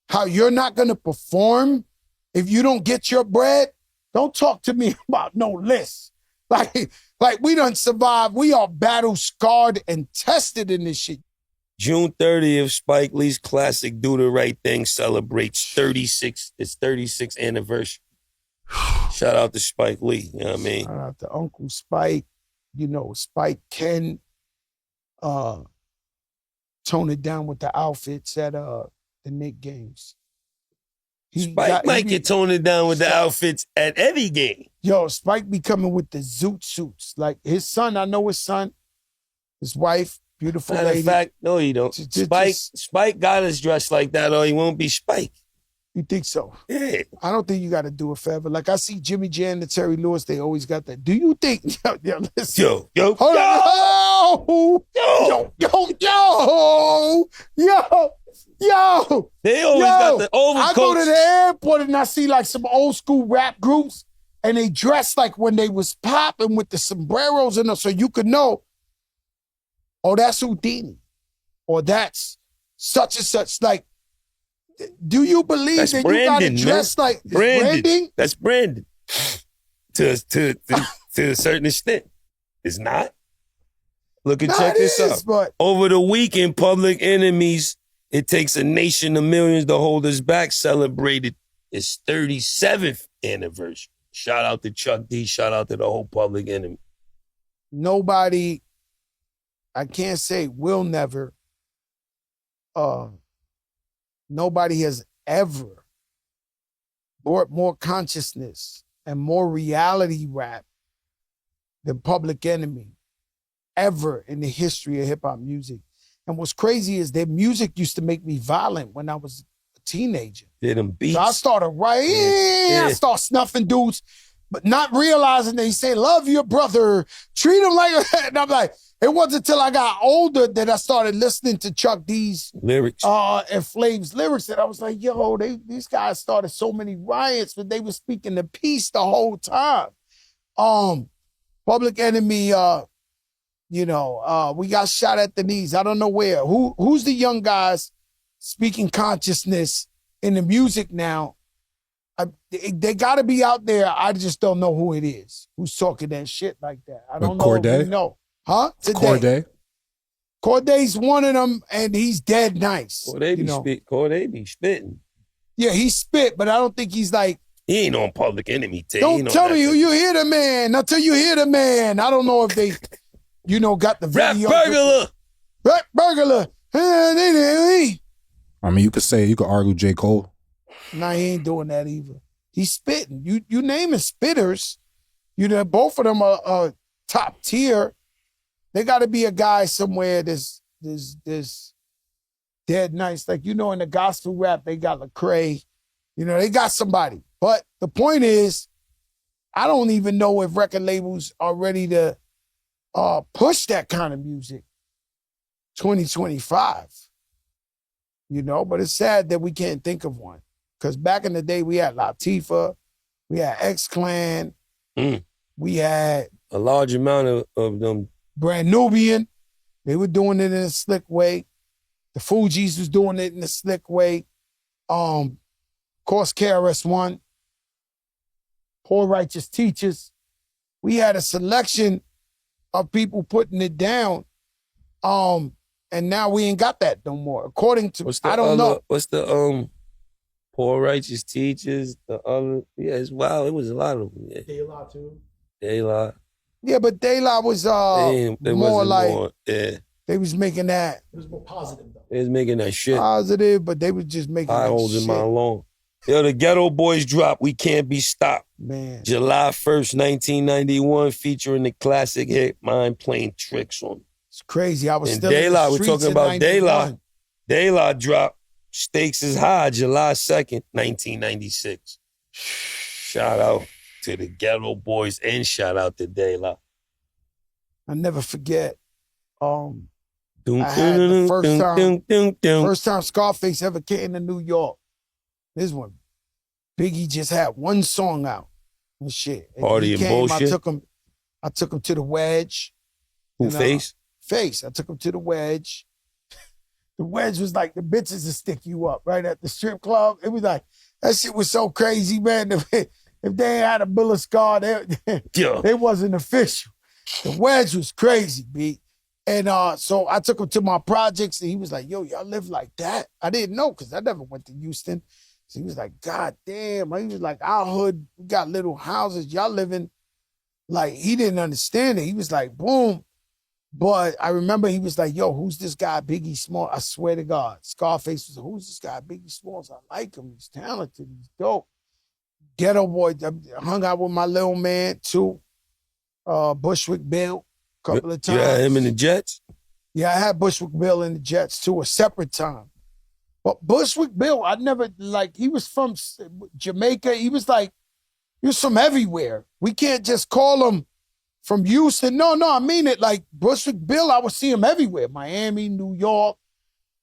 how you're not going to perform if you don't get your bread, don't talk to me about no list. Like we done survived. We are battle scarred and tested in this shit. June 30th, Spike Lee's classic Do the Right Thing celebrates its 36th anniversary. Shout out to Spike Lee, you know what I mean? Shout out to Uncle Spike. You know, Spike can tone it down with the outfits at the Knicks games. Spike might get toned it down with the outfits at any game. Yo, Spike be coming with the zoot suits. Like his son, I know his son, his wife, beautiful Matter lady. of fact, no, you don't. Spike got us dressed like that or he won't be Spike. You think so? Yeah. I don't think you got to do it forever. Like I see Jimmy Jam and Terry Lewis, they always got that. Do you think? Listen. Yo. Hold on. Yo. They always got the overcoats. I go to the airport and I see like some old school rap groups and they dress like when they was popping with the sombreros in them so you could know, oh, that's Houdini. Or that's such and such. Like, do you believe that's that branding, you got to dress like branding? That's branding. To a certain extent. It's not. Look and check this out. But over the weekend, Public Enemy's It Takes a Nation of Millions to Hold Us Back celebrated its 37th anniversary. Shout out to Chuck D. Shout out to the whole Public Enemy. Nobody, I can't say will never, nobody has ever brought more consciousness and more reality rap than Public Enemy ever in the history of hip-hop music. And what's crazy is their music used to make me violent when I was a teenager. Did them beats. So I started writing, I start snuffing dudes, but not realizing they say, love your brother, treat him like that. And I'm like, it wasn't until I got older that I started listening to Chuck D's lyrics and Flav's lyrics that I was like, yo, these guys started so many riots, but they were speaking the peace the whole time. Public Enemy, we got shot at the knees. I don't know where. Who's the young guys speaking consciousness in the music now? They got to be out there. I just don't know who it is who's talking that shit like that. I don't know. Corday? No. Huh? Today. Corday's one of them, and he's dead nice. Corday be spitting. Yeah, he spit, but I don't think he's like. He ain't on Public Enemy. Don't tell me who you hear the man. Until you hear the man. I don't know if they, got the video. Rap burglar. I mean, you could argue J. Cole. Nah, he ain't doing that either. He's spitting. You naming spitters. Both of them are top tier. They got to be a guy somewhere that's dead nice. Like, in the gospel rap, they got Lecrae. They got somebody. But the point is, I don't even know if record labels are ready to push that kind of music 2025. But it's sad that we can't think of one. Because back in the day, we had Latifah, we had X-Clan, we had a large amount of them. Brand Nubian. They were doing it in a slick way. The Fugees was doing it in a slick way. Of course, KRS-One. Poor Righteous Teachers. We had a selection of people putting it down. And now we ain't got that no more. According to, I don't know. What's the Poor Righteous Teachers? The other, it's wild. It was a lot of them. Yeah. De La too. De La. Yeah, but De La was more like, they was making that. It was more positive though. They was making that shit. Positive, but they was just making I that hold shit. in my long. Yo, the Ghetto Boys drop, We Can't Be Stopped. Man. July 1st, 1991, featuring the classic hit, Mind Playing Tricks on it. It's crazy. I was And still De in La, the we're streets talking in about 91. De La dropped Stakes is High, July 2nd, 1996. Shout out to the Ghetto Boys and shout out to De La. I never forget. I Dun, had dun, the dun, first dun, time, dun, dun, dun. first time Scarface ever came to New York. This one, Biggie just had one song out and shit. And Party he and came, bullshit. I took him to the Wedge. Who, And, Face? Face. I took him to the Wedge. The Wedge was like the bitches to stick you up right at the strip club. It was like, that shit was so crazy, man. If they ain't had a bullet scar, they wasn't official. The Wedge was crazy, B. And so I took him to my projects and he was like, yo, y'all live like that? I didn't know because I never went to Houston. So he was like, God damn. He was like, our hood, we got little houses. Y'all living like, he didn't understand it. He was like, boom. But I remember he was like, yo, who's this guy, Biggie Smalls? I swear to God. Scarface was like, who's this guy, Biggie Smalls? I like him. He's talented. He's dope. Ghetto Boy. I hung out with my little man, too. Bushwick Bill, a couple of times. You had him in the Jets? Yeah, I had Bushwick Bill in the Jets, too, a separate time. But Bushwick Bill, I never, like, he was from Jamaica. He was from everywhere. We can't just call him from Houston. No, I mean it. Like, Bushwick Bill, I would see him everywhere. Miami, New York,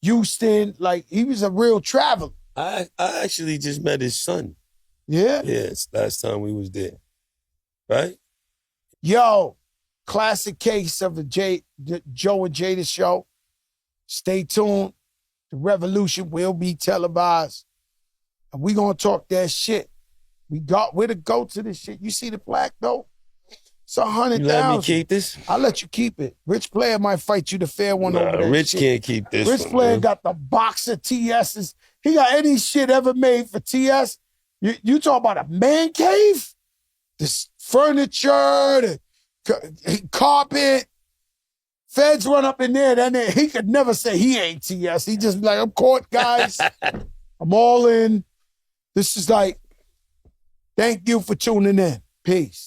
Houston. Like, he was a real traveler. I actually just met his son. Yeah? Yeah, it's last time we was there. Right? Yo, classic case of the Joe and Jada show. Stay tuned. The revolution will be televised. And we gonna talk that shit. We're to go to this shit. You see the plaque, though? It's 100,000. You let me keep this? I'll let you keep it. Rich Player might fight you the fair one over that Rich shit. can't keep this Rich one, Player man. got the box of TS's. He got any shit ever made for TS. You talk about a man cave? This furniture, the carpet. Feds run up in there, then he could never say he ain't TS. He just be like, I'm caught, guys. I'm all in. This is like, thank you for tuning in. Peace.